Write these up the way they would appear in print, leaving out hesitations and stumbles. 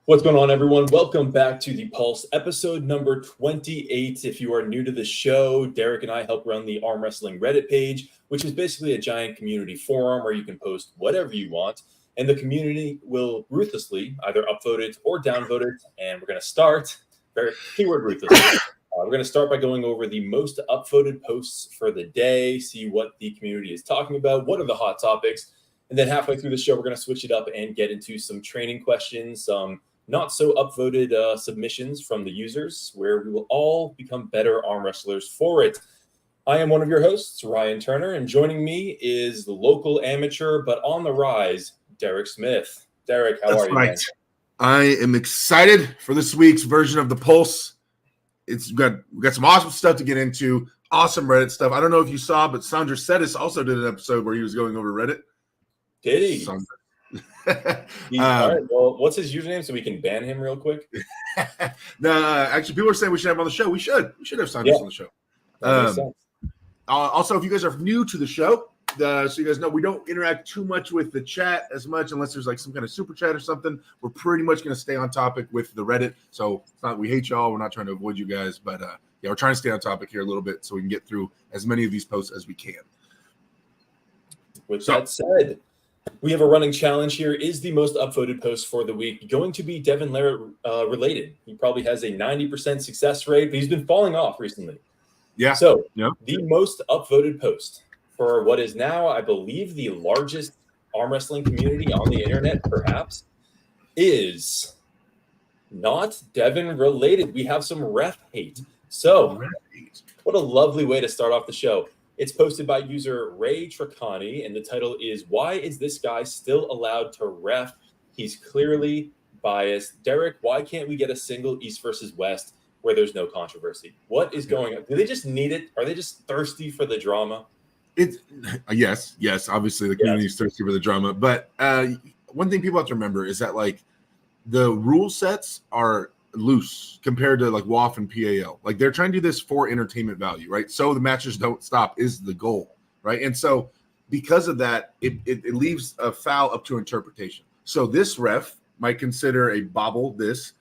What's going on, everyone? Welcome back to the Pulse, episode number 28. If you are new to the show, Derek and I help run the Armwrestling Reddit page, which is basically a giant community forum where you can post whatever you want, and the community will ruthlessly either upvote it or downvote it. And we're going to start, keyword ruthlessly, we're going to start by going over the most upvoted posts for the day, see what the community is talking about, what are the hot topics, and then halfway through the show, we're going to switch it up and get into some training questions, some not so upvoted submissions from the users, where we will all become better arm wrestlers for it. I am one of your hosts, Ryan Turner, and joining me is the local amateur but on the rise, Derek Smith. Derek, how are you, man? I am excited for this week's version of the Pulse. We got some awesome stuff to get into, awesome Reddit stuff. I don't know if you saw, but Sandra Settis also did an episode where he was going over Reddit. Did he? All right. Well, what's his username so we can ban him real quick? No, actually, people are saying we should have him on the show. We should have Sandra on the show. Also, if you guys are new to the show, so you guys know we don't interact too much with the chat as much unless there's like some kind of super chat or something. We're pretty much going to stay on topic with the Reddit. So it's not we hate y'all. We're not trying to avoid you guys, but yeah, we're trying to stay on topic here a little bit so we can get through as many of these posts as we can. With that said, we have a running challenge here. Is the most upvoted post for the week going to be Devon related? He probably has a 90% success rate, but he's been falling off recently. Yeah. So the most upvoted post for what is now, I believe, the largest arm wrestling community on the internet, perhaps, is not Devon related. We have some ref hate. So what a lovely way to start off the show. It's posted by user Ray Trani, and the title is, "Why is this guy still allowed to ref? He's clearly biased. Derek, why can't we get a single East versus West where there's no controversy? What is going on? Do they just need it? Are they just thirsty for the drama?" Yes. Obviously, the community is thirsty for the drama. But one thing people have to remember is that like the rule sets are loose compared to like WAF and PAL. Like they're trying to do this for entertainment value, right? So the matches don't stop is the goal, right? And so because of that, it leaves a foul up to interpretation. So this ref might consider a bobble this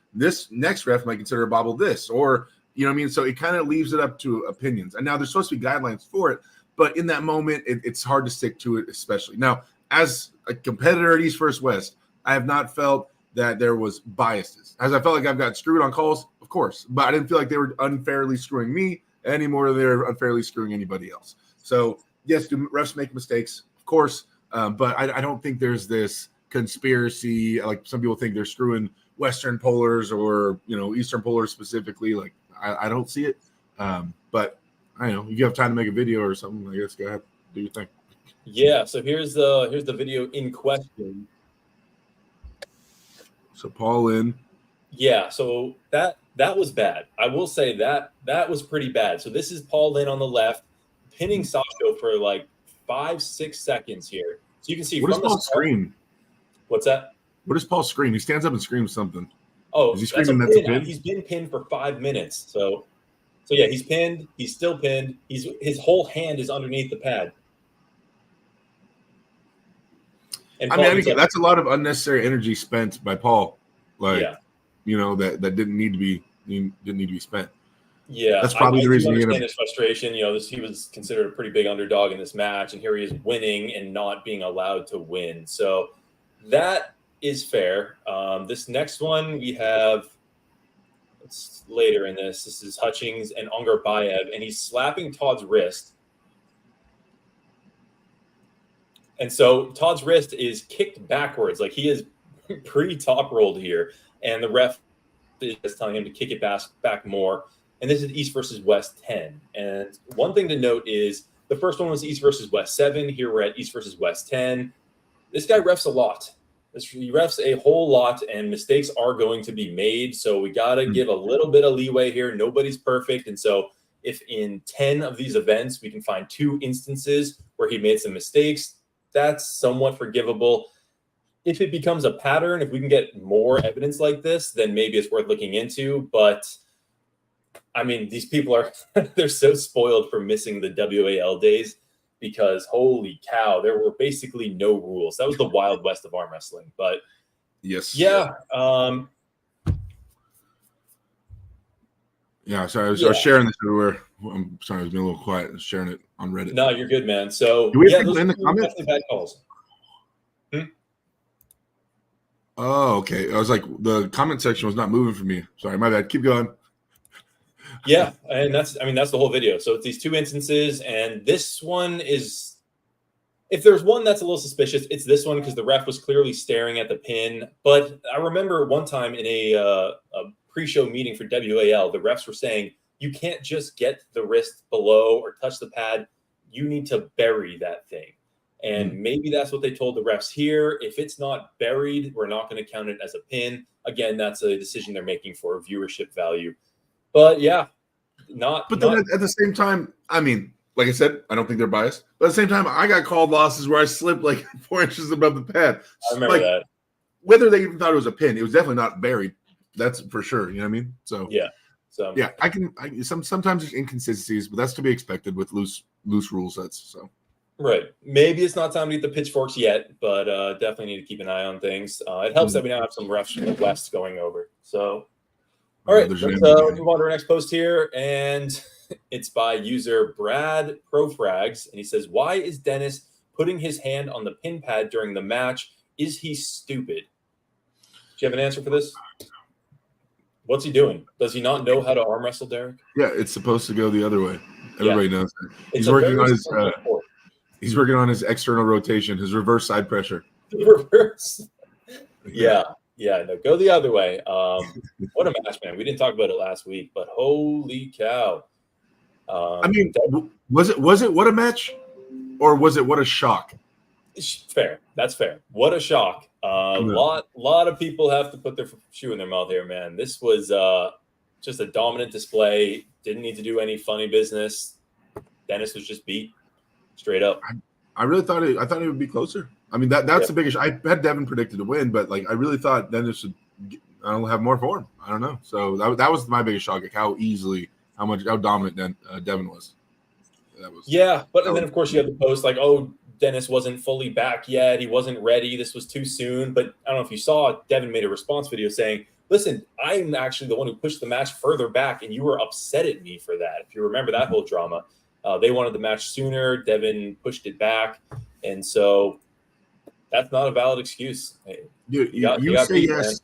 next ref might consider a bobble this, or you know what I mean? So it kind of leaves it up to opinions. And now there's supposed to be guidelines for it, but in that moment, it's hard to stick to it, especially. Now, as a competitor at East vs. West, I have not felt that there was biases. As I felt like I've got screwed on calls, of course, but I didn't feel like they were unfairly screwing me any more than they're unfairly screwing anybody else. So yes, do refs make mistakes? Of course, but I don't think there's this conspiracy like some people think they're screwing Western polars or Eastern polars specifically. Like I don't see it, but I don't know if you have time to make a video or something. I guess go ahead, do your thing. Yeah. So here's the video in question. So Paul in. Yeah, so that was bad. I will say that was pretty bad. So this is Paul Lynn on the left, pinning Sasha for like 5-6 seconds here. So you can see what does Paul scream? What's that? What does Paul scream? He stands up and screams something. Oh, is he screaming that's a pin? He's been pinned for 5 minutes. So yeah, he's pinned. He's still pinned. His whole hand is underneath the pad. And that's a lot of unnecessary energy spent by Paul. Like, that didn't need to be spent. Yeah, that's probably the reason. I understand his frustration. He was considered a pretty big underdog in this match, and here he is winning and not being allowed to win. So that is fair. This next one we have. It's later in this. This is Hutchings and Ungarbayev, and he's slapping Todd's wrist. And so Todd's wrist is kicked backwards. Like he is pretty top rolled here. And the ref is telling him to kick it back more. And this is East versus West 10. And one thing to note is the first one was East versus West 7. Here we're at East versus West 10. This guy refs a lot. He refs a whole lot, and mistakes are going to be made. So we got to give a little bit of leeway here. Nobody's perfect. And so if in 10 of these events we can find 2 instances where he made some mistakes, that's somewhat forgivable. If it becomes a pattern, if we can get more evidence like this, then maybe it's worth looking into. But I mean, these people they're so spoiled for missing the WAL days because holy cow, there were basically no rules. That was the Wild West of arm wrestling. But yes. Yeah. Yeah, sorry, I was sharing this everywhere. I'm sorry, I was being a little quiet. I was sharing it on Reddit. No, you're good, man. So Do we have those people in are the comments? definitely bad calls. Oh, okay. I was like, the comment section was not moving for me. Sorry, my bad. Keep going. Yeah, and that's the whole video. So it's these two instances, and this one is, if there's one that's a little suspicious, it's this one because the ref was clearly staring at the pin. But I remember one time in a pre-show meeting for WAL, the refs were saying you can't just get the wrist below or touch the pad. You need to bury that thing. And maybe that's what they told the refs here. If it's not buried, we're not going to count it as a pin. Again, that's a decision they're making for viewership value. But yeah, But then at the same time, I mean, like I said, I don't think they're biased. But at the same time, I got called losses where I slipped like 4 inches above the pad. I remember that. Whether they even thought it was a pin, it was definitely not buried. That's for sure. You know what I mean? So yeah. So yeah, sometimes there's inconsistencies, but that's to be expected with loose rule sets. So right, maybe it's not time to get the pitchforks yet, but definitely need to keep an eye on things. It helps that we now have some refs from the West going over. So all right, let's move on to our next post here, and it's by user Brad Profrags, and he says, "Why is Dennis putting his hand on the pin pad during the match? Is he stupid?" Do you have an answer for this? What's he doing? Does he not know how to arm wrestle, Derek? Yeah, it's supposed to go the other way. Everybody knows that. He's working on his. He's working on his external rotation, his reverse side pressure. Reverse. Yeah. No, go the other way. What a match, man! We didn't talk about it last week, but holy cow! I mean, was it what a match, or was it what a shock? Fair. That's fair. What a shock. Lot of people have to put their shoe in their mouth here, man. This was just a dominant display. Didn't need to do any funny business. Dennis was just beat straight up. I really thought it would be closer. I mean, that's the biggest. I had Devon predicted to win, but like I really thought Dennis would have more for him. I don't know. So that was my biggest shock, like how dominant Devon was. But then of course you have the post like, oh, Dennis wasn't fully back yet. He wasn't ready. This was too soon. But I don't know if you saw, Devon made a response video saying, listen, I'm actually the one who pushed the match further back, and you were upset at me for that. If you remember that whole drama, they wanted the match sooner. Devon pushed it back. And so that's not a valid excuse. You say yes.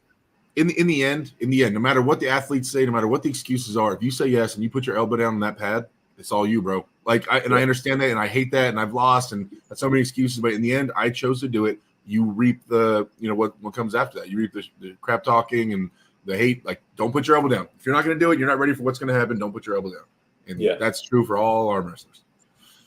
In the end, no matter what the athletes say, no matter what the excuses are, if you say yes and you put your elbow down on that pad, it's all you, bro. I understand that, and I hate that, and I've lost, and that's so many excuses. But in the end, I chose to do it. You reap the, what comes after that. You reap the crap talking and the hate. Like, don't put your elbow down. If you're not going to do it, you're not ready for what's going to happen. Don't put your elbow down. And that's true for all arm wrestlers.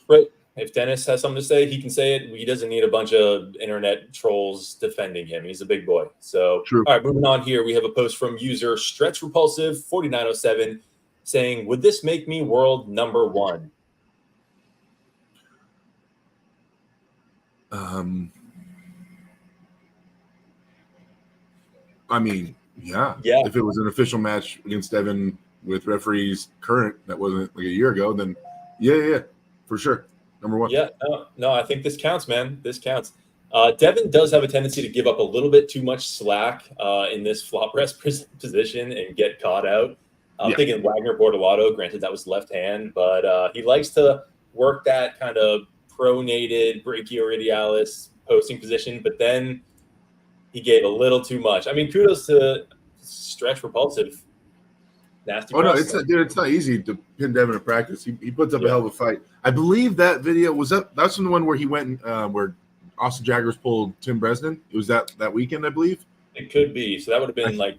Right. If Dennis has something to say, he can say it. He doesn't need a bunch of internet trolls defending him. He's a big boy. So, true. All right, moving on here. We have a post from user Stretch Repulsive 4907 saying, would this make me world number one? I mean, yeah. If it was an official match against Devon with referees current that wasn't like a year ago, then yeah, for sure. Number one. Yeah, no, I think this counts, man. This counts. Devon does have a tendency to give up a little bit too much slack in this flop rest position and get caught out. I'm thinking Wagner Bortolato, granted that was left hand, but he likes to work that kind of pronated brachioradialis posting position, but then he gave a little too much. I mean, kudos to Stretch Repulsive. Nasty. Oh no, it's not easy to pin Devon in practice. He puts up a hell of a fight. I believe that video that's the one where he went where Austin Jaggers pulled Tim Bresnan. It was that weekend, I believe. It could be. So that would have been like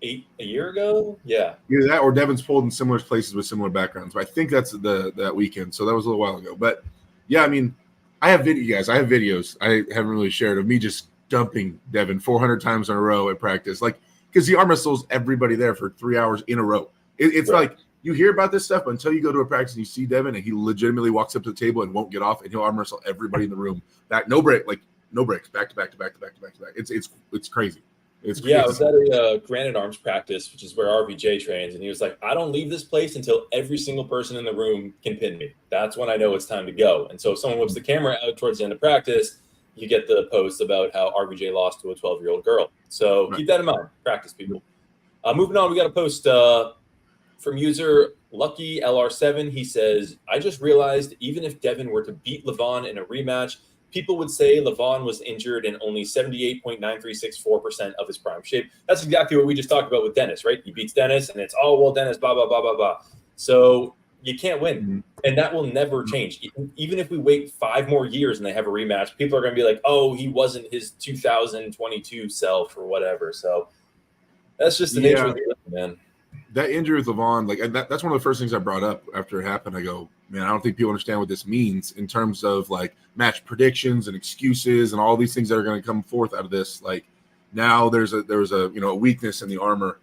a year ago. Yeah. Either that or Devon's pulled in similar places with similar backgrounds. But I think that's that weekend. So that was a little while ago. But yeah, I mean, I have videos I haven't really shared of me just dumping Devon 400 times in a row at practice. Like, because he arm wrestles everybody there for 3 hours in a row. It's right. Like you hear about this stuff, but until you go to a practice and you see Devon and he legitimately walks up to the table and won't get off, and he'll arm wrestle everybody in the room. No breaks, back to back. It's crazy. It's crazy. I was at a Granite Arms practice, which is where RVJ trains, and he was like, I don't leave this place until every single person in the room can pin me. That's when I know it's time to go. And so if someone whips the camera out towards the end of practice, you get the post about how RVJ lost to a 12-year-old girl. So keep that in mind. Practice, people. Moving on, we got a post From user Lucky LR7, he says, I just realized even if Devon were to beat Lavon in a rematch, people would say Lavon was injured in only 78.9364% of his prime shape. That's exactly what we just talked about with Dennis, right? He beats Dennis, and it's, oh, well, Dennis, blah, blah, blah, blah, blah. So you can't win, and that will never change. Even if we wait 5 more years and they have a rematch, people are going to be like, oh, he wasn't his 2022 self or whatever. So that's just the nature of the game, man. That injury with Lavon, like that's one of the first things I brought up after it happened. I go, man, I don't think people understand what this means in terms of like match predictions and excuses and all these things that are going to come forth out of this. Like now there's a a weakness in the armor,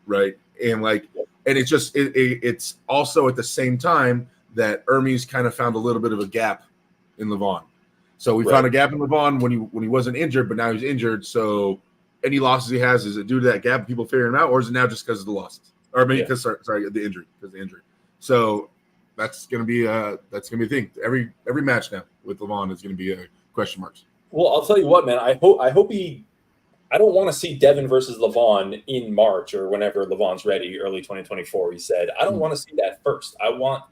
right? And like, and it's just it's also at the same time that Hermes kind of found a little bit of a gap in Lavon. So we found a gap in Lavon when he wasn't injured, but now he's injured. So any losses he has, is it due to that gap, people figuring it out, or is it now just because of the losses? Or maybe because the injury, So that's gonna be a thing. Every match now with Lavon is gonna be a question marks. Well, I'll tell you what, man. I hope I don't want to see Devon versus Lavon in March or whenever Lavon's ready, early 2024. He said, I don't want to see that first. I want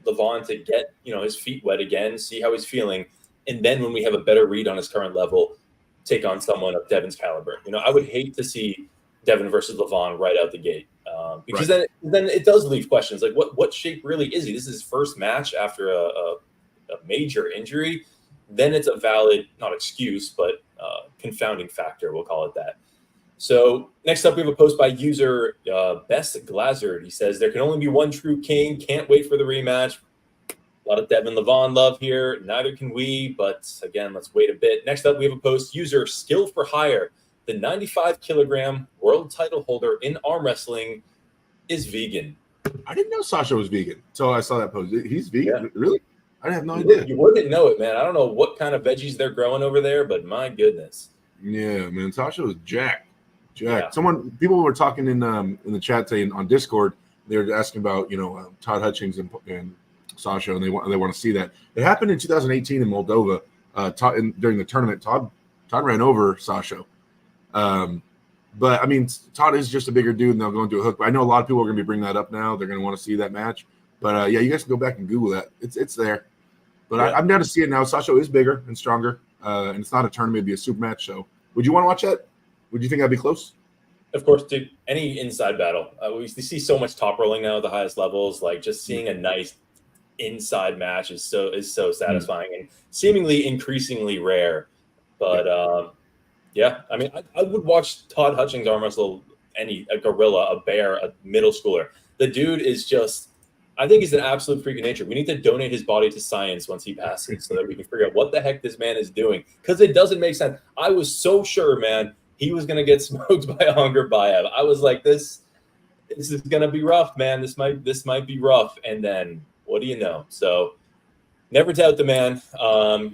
Lavon to get his feet wet again, see how he's feeling, and then when we have a better read on his current level, take on someone of Devon's caliber. I would hate to see Devon versus Lavon right out the gate. Because then it does leave questions like what shape really is he? This is his first match after a major injury. Then it's a valid, not excuse, but confounding factor. We'll call it that. So next up, we have a post by user Best Glazard. He says, there can only be one true king. Can't wait for the rematch. A lot of Devon Lavon love here. Neither can we, but again, let's wait a bit. Next up, we have a post user Skill for Hire. The 95-kilogram world title holder in arm wrestling is vegan. I didn't know Sasha was vegan, so I saw that post. He's vegan, yeah. Really? I have no idea. You wouldn't know it, man. I don't know what kind of veggies they're growing over there, but my goodness. Yeah, man. Sasha was jacked. Yeah. People were talking in the chat today on Discord. They were asking about Todd Hutchings and Sasha, and they want to see that. It happened in 2018 in Moldova. During the tournament, Todd ran over Sasha. But I mean, Todd is just a bigger dude, and they'll go into a hook. But I know a lot of people are going to be bringing that up now. They're going to want to see that match. But you guys can go back and Google that. It's there. But I'm down to see it now. Sasha is bigger and stronger, and it's not a tournament; it'd be a super match. So, would you want to watch that? Would you think that'd be close? Of course, dude. Any inside battle. We see so much top rolling now at the highest levels. Like just seeing a nice inside match is so satisfying and seemingly increasingly rare. But yeah, I mean, I would watch Todd Hutchings arm wrestle a gorilla, a bear, a middle schooler. The dude is just, I think he's an absolute freak of nature. We need to donate his body to science once he passes so that we can figure out what the heck this man is doing. Because it doesn't make sense. I was so sure, man, he was going to get smoked by a Hunger Bayev. I was like, this is going to be rough, man. This might be rough. And then, what do you know? So, never doubt the man.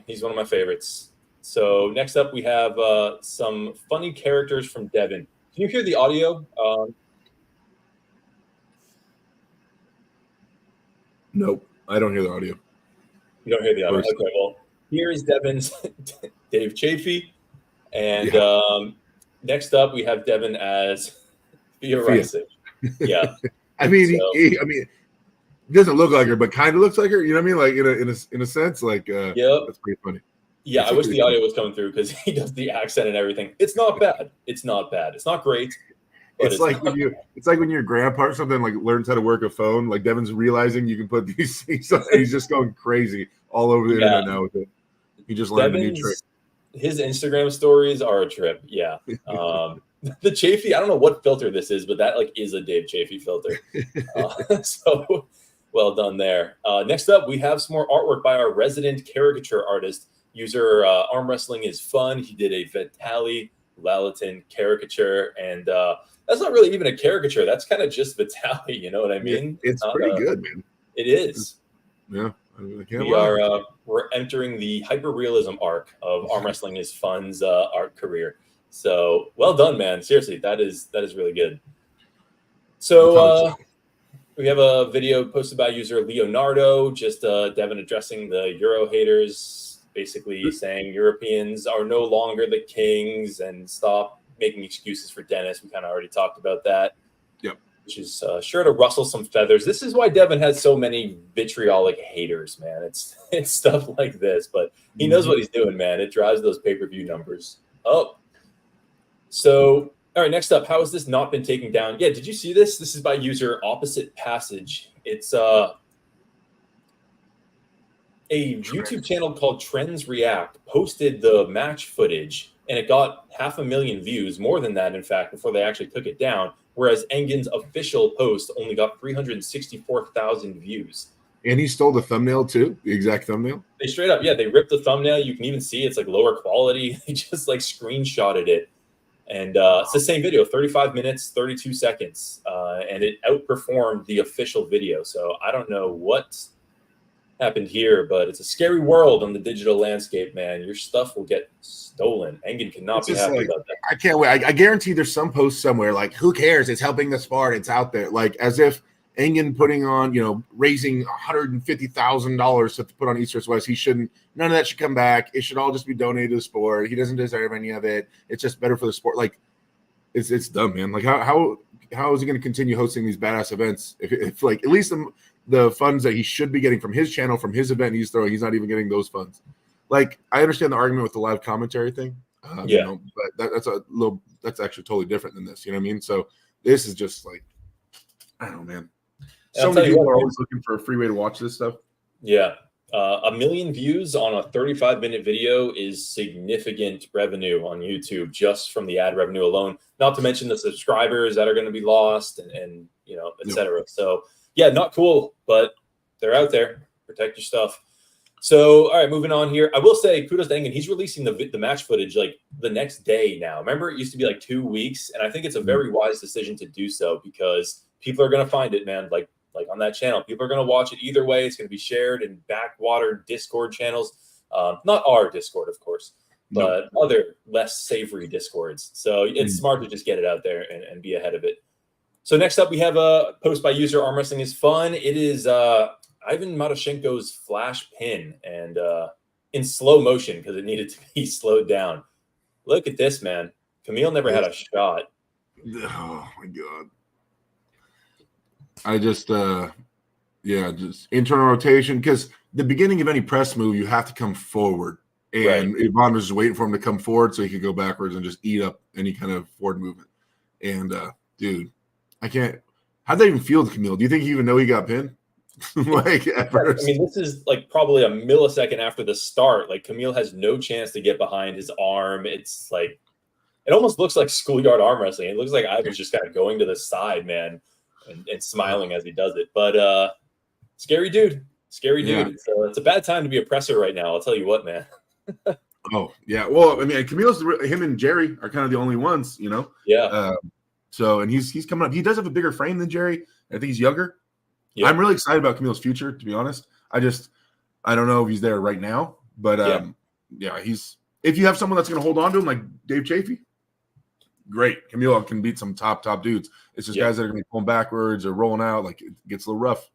He's one of my favorites. So next up, we have some funny characters from Devon. Can you hear the audio? Nope, I don't hear the audio. You don't hear the audio? Okay, well, here is Devon's Dave Chafee. And next up, we have Devon as Thea Rusevs. Yeah. I mean, he doesn't look like her, but kind of looks like her. You know what I mean? Like in a sense, like that's pretty funny. Yeah, I wish the audio was coming through because he does the accent and everything. It's not bad. It's not bad. It's not great. It's like when your grandpa or something like learns how to work a phone. Like Devon's realizing you can put these things on. He's just going crazy all over the internet now with it. He just learned a new trick. His Instagram stories are a trip. Yeah. The Chafee, I don't know what filter this is, but that is a Dave Chafee filter. So well done there. Next up, we have some more artwork by our resident caricature artist. User Arm Wrestling is Fun. He did a Vitaly Lalatin caricature, and that's not really even a caricature. That's kind of just Vitaly. You know what I mean? It's pretty good, man. It is. Yeah. We're entering the hyper-realism arc of Arm Wrestling is Fun's art career. So well done, man. Seriously, that is really good. So we have a video posted by user Leonardo, just Devon addressing the Euro haters, basically saying Europeans are no longer the kings and stop making excuses for Dennis. We kind of already talked about that. Yep. which is sure to rustle some feathers. This is why Devon has so many vitriolic haters, man. It's stuff like this, but he knows what he's doing, man. It drives those pay-per-view numbers up. So, all right, next up, how has this not been taken down? Yeah, did you see this? This is by user Opposite Passage. It's a YouTube channel called Trends React posted the match footage, and it got 500,000 views, more than that, in fact, before they actually took it down, whereas Engin's official post only got 364,000 views. And he stole the thumbnail too, the exact thumbnail? They straight up, yeah, they ripped the thumbnail. You can even see it's like lower quality. They just like screenshotted it. And it's the same video, 35 minutes, 32 seconds. And it outperformed the official video. So I don't know what happened here, but it's a scary world on the digital landscape, man. Your stuff will get stolen. Engin cannot be happy about that. I can't wait. I guarantee there's some post somewhere like, who cares? It's helping the sport. It's out there. Like as if Engin putting on, raising $150,000 to put on East vs. West. He shouldn't. None of that should come back. It should all just be donated to the sport. He doesn't deserve any of it. It's just better for the sport. Like, it's dumb, man. Like, how is he going to continue hosting these badass events if like at least the funds that he should be getting from his channel, from his event he's throwing, he's not even getting those funds. Like, I understand the argument with the live commentary thing, but that's actually totally different than this. You know what I mean? So this is just like, I don't know, man. So many people are always looking for a free way to watch this stuff. Yeah. 1 million views on a 35-minute video is significant revenue on YouTube just from the ad revenue alone, not to mention the subscribers that are going to be lost and et cetera. So, yeah, not cool, but they're out there. Protect your stuff. So, all right, moving on here. I will say kudos to Engin. He's releasing the match footage like the next day now. Remember, it used to be like 2 weeks, and I think it's a very wise decision to do so because people are going to find it, man. Like on that channel, people are going to watch it either way. It's going to be shared in backwater Discord channels. Not our Discord, of course, but other less savory Discords. So it's smart to just get it out there and be ahead of it. So next up, we have a post by user Armwrestling is Fun. It is Ivan Matoshenko's flash pin and in slow motion because it needed to be slowed down. Look at this, man. Camille never had a shot. Oh, my God. I just, just internal rotation because the beginning of any press move, you have to come forward. And Lavon was just waiting for him to come forward so he could go backwards and just eat up any kind of forward movement. And, dude, I can't. How'd that even feel to Camille? Do you think he even know he got pinned? Like at first? I mean, this is like probably a millisecond after the start. Like Camille has no chance to get behind his arm. It's like, it almost looks like schoolyard arm wrestling. It looks like Ivan's just kind of going to the side, man. And smiling as he does it. But scary dude. Yeah. It's a bad time to be a presser right now. I'll tell you what, man. Oh, yeah. Well, I mean, Camille's him and Jerry are kind of the only ones, Yeah. So, and he's coming up. He does have a bigger frame than Jerry. I think he's younger. Yeah. I'm really excited about Camille's future, to be honest. I don't know if he's there right now, but he's if you have someone that's going to hold on to him like Dave Chafee, great. Camille can beat some top dudes. It's just guys that are going to be pulling backwards or rolling out. Like it gets a little rough.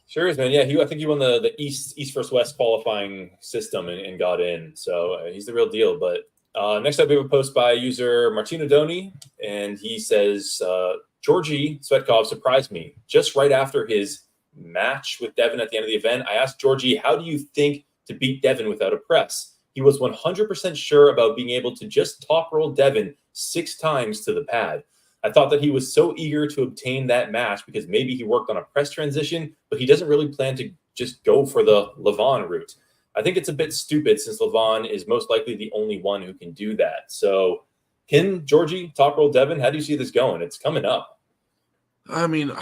Sure is, man. Yeah, I think he won the East vs. West qualifying system and got in. So he's the real deal. But next up, we have a post by user Martino Doni, and he says, Georgie Svetkov surprised me just right after his match with Devon at the end of the event. I asked Georgie, how do you think to beat Devon without a press? He was 100% sure about being able to just top roll Devon 6 times to the pad. I thought that he was so eager to obtain that match because maybe he worked on a press transition, but he doesn't really plan to just go for the Lavon route. I think it's a bit stupid since Lavon is most likely the only one who can do that. So can Georgie top roll Devon? How do you see this going? It's coming up. I mean,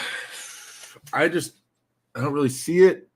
I don't really see it.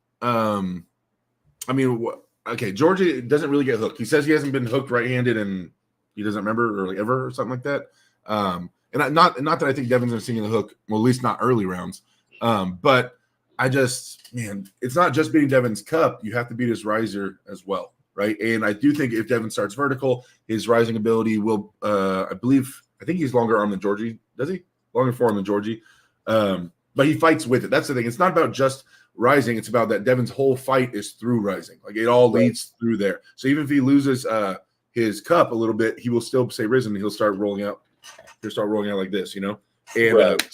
Okay, Georgie doesn't really get hooked. He says he hasn't been hooked right-handed and he doesn't remember or like ever or something like that. And not that I think Devon's going to sing in the hook, well, at least not early rounds. But it's not just beating Devon's cup. You have to beat his riser as well, right? And I do think if Devon starts vertical, his rising ability will, I think he's longer arm than Georgie. Does he? Longer forearm than Georgie. But he fights with it. That's the thing. It's not about just rising. It's about that Devon's whole fight is through rising. Like it all leads through there. So even if he loses his cup a little bit, he will still stay risen and he'll start rolling out. He'll start rolling out like this, And Right.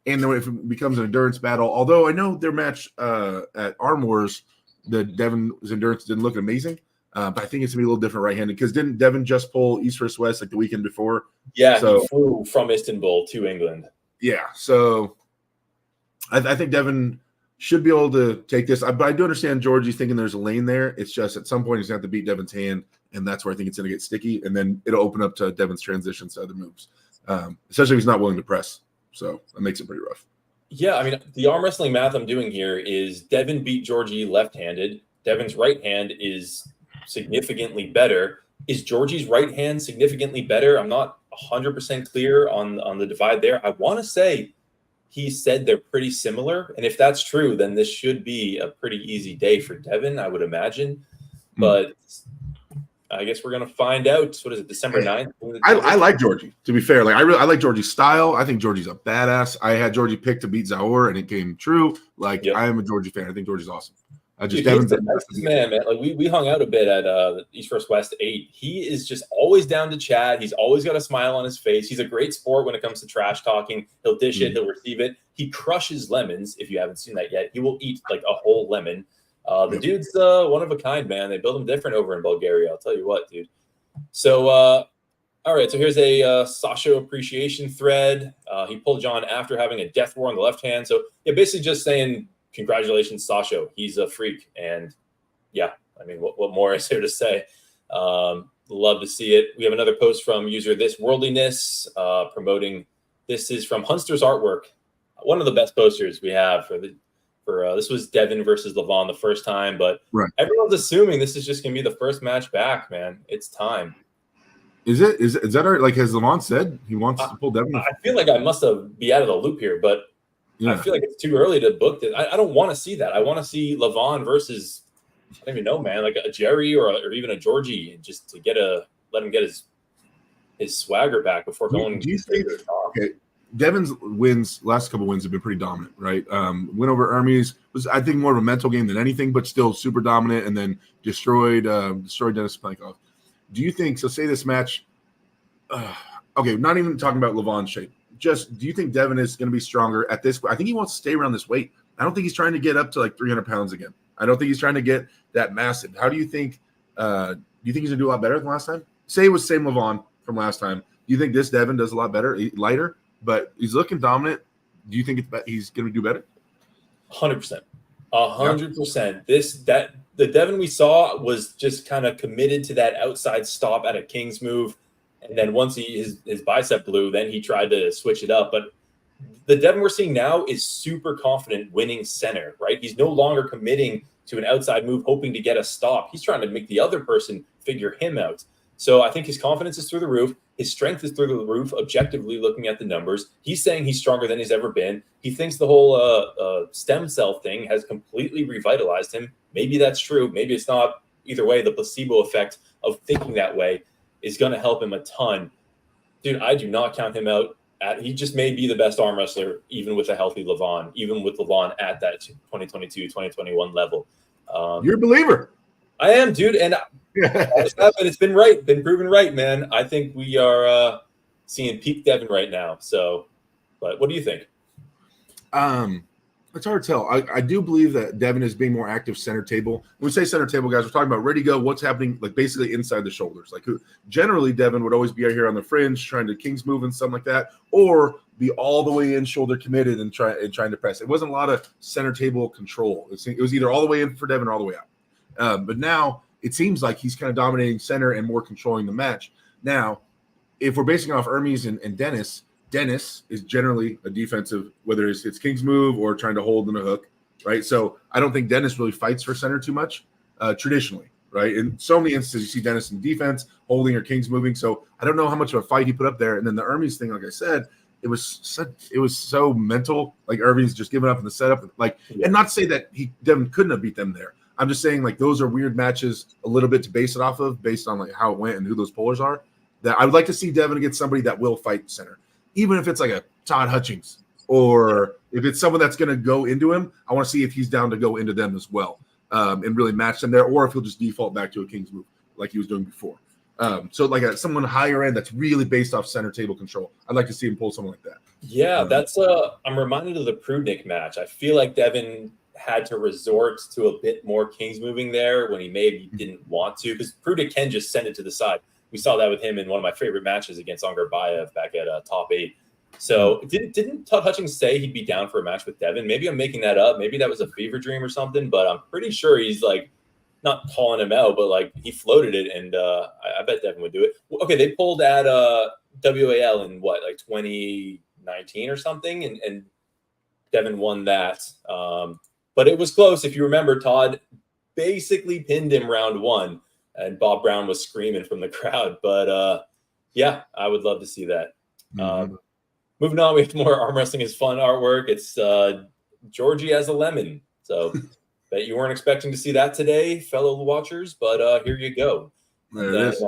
and then if it becomes an endurance battle, although I know their match at Arm Wars, the Devon's endurance didn't look amazing. But I think it's gonna be a little different right-handed because didn't Devon just pull East versus West like the weekend before? Yeah, so, he flew from Istanbul to England. Yeah, so I think Devon should be able to take this. But I do understand Georgie thinking there's a lane there. It's just at some point he's going to have to beat Devon's hand, and that's where I think it's going to get sticky, and then it'll open up to Devon's transitions to other moves, especially if he's not willing to press. So that makes it pretty rough. Yeah, I mean, the arm wrestling math I'm doing here is Devon beat Georgie left-handed. Devon's right hand is significantly better. Is Georgie's right hand significantly better? I'm not 100% clear on the divide there. I want to say he said they're pretty similar. And if that's true, then this should be a pretty easy day for Devon, I would imagine. But I guess we're going to find out. What is it, December 9th? I like Georgie, to be fair. Like I like Georgie's style. I think Georgie's a badass. I had Georgie picked to beat Zaur, and it came true. Like, I am a Georgie fan. I think Georgie's awesome. Dude, he's the nicest man. Like we hung out a bit at East vs. West 8. He is just always down to chat. He's always got a smile on his face. He's a great sport when it comes to trash talking. He'll dish it. He'll receive it. He crushes lemons. If you haven't seen that yet, he will eat like a whole lemon. The dude's one of a kind, man. They build him different over in Bulgaria. I'll tell you what, dude. So, all right. So here's a Sasha appreciation thread. He pulled John after having a death war on the left hand. So yeah, basically just saying, congratulations, Sasha. He's a freak. And yeah, I mean, what more is there to say? Love to see it. We have another post from user This Worldliness promoting. This is from Hunster's Artwork. One of the best posters we have for this was Devon versus Lavon the first time, but everyone's assuming this is just going to be the first match back, man. It's time. Is that our, like, has Lavon said he wants to pull Devon? I feel like I must be out of the loop here, but I feel like it's too early to book this. I don't want to see that. I want to see Lavon versus, I don't even know, man, like a Jerry or even a Georgie, just to let him get his swagger back before going. Do you think? Okay, Devon's last couple wins have been pretty dominant, right? Win over Hermes was, I think, more of a mental game than anything, but still super dominant, and then destroyed Dennis Plankoff. Do you think? So say this match. Okay, not even talking about Lavon's shape. Just, do you think Devon is going to be stronger at this? I think he wants to stay around this weight. I don't think he's trying to get up to like 300 pounds again. I don't think he's trying to get that massive. How do you think? Do you think he's going to do a lot better than last time? Say it was same Lavon from last time. Do you think this Devon does a lot better, lighter, but he's looking dominant? Do you think he's going to do better? 100%. 100%. The Devon we saw was just kind of committed to that outside stop at a King's move. And then once his bicep blew, then he tried to switch it up. But the Devon we're seeing now is super confident winning center, right? He's no longer committing to an outside move, hoping to get a stop. He's trying to make the other person figure him out. So I think his confidence is through the roof. His strength is through the roof, objectively looking at the numbers. He's saying he's stronger than he's ever been. He thinks the whole stem cell thing has completely revitalized him. Maybe that's true. Maybe it's not. Either way, the placebo effect of thinking that way is going to help him a ton. Dude, I do not count him out. He just may be the best arm wrestler, even with a healthy Lavon, even with Lavon at that 2022, 2021 level. You're a believer. I am, dude. And it's been proven right, man. I think we are seeing peak Devon right now. So, but what do you think? It's hard to tell. I do believe that Devon is being more active center table. When we say center table, guys, we're talking about ready to go, what's happening, like basically inside the shoulders. Like generally, Devon would always be out here on the fringe trying to King's move and something like that, or be all the way in shoulder committed and trying to press. It wasn't a lot of center table control. It was either all the way in for Devon or all the way out. But now it seems like he's kind of dominating center and more controlling the match. Now, if we're basing off Hermes and Dennis is generally a defensive, whether it's King's move or trying to hold in a hook, right? So I don't think Dennis really fights for center too much traditionally, right? In so many instances, you see Dennis in defense, holding or King's moving. So I don't know how much of a fight he put up there. And then the Hermes thing, like I said, it was so mental. Like Hermes just giving up in the setup, and not to say that Devon couldn't have beat them there. I'm just saying, like, those are weird matches a little bit to base it off of, based on like how it went and who those pullers are. That I would like to see Devon against somebody that will fight center. Even if it's like a Todd Hutchings, or if it's someone that's going to go into him, I want to see if he's down to go into them as well, and really match them there, or if he'll just default back to a King's move like he was doing before. So like someone higher end that's really based off center table control. I'd like to see him pull someone like that. Yeah, that's I'm reminded of the Prudnick match. I feel like Devon had to resort to a bit more Kings moving there when he maybe didn't want to, because Prudnick can just send it to the side. We saw that with him in one of my favorite matches against Angarbayev back at top 8. So didn't Todd Hutchings say he'd be down for a match with Devon? Maybe I'm making that up. Maybe that was a fever dream or something, but I'm pretty sure he's like not calling him out, but like he floated it, and I bet Devon would do it. Okay, they pulled at WAL in what, like 2019 or something, and Devon won that. But it was close. If you remember, Todd basically pinned him round 1, and Bob Brown was screaming from the crowd. But yeah, I would love to see that. Moving on, we have more Arm Wrestling is Fun artwork. It's Georgie as a lemon. So bet you weren't expecting to see that today, fellow watchers, but here you go. There it is.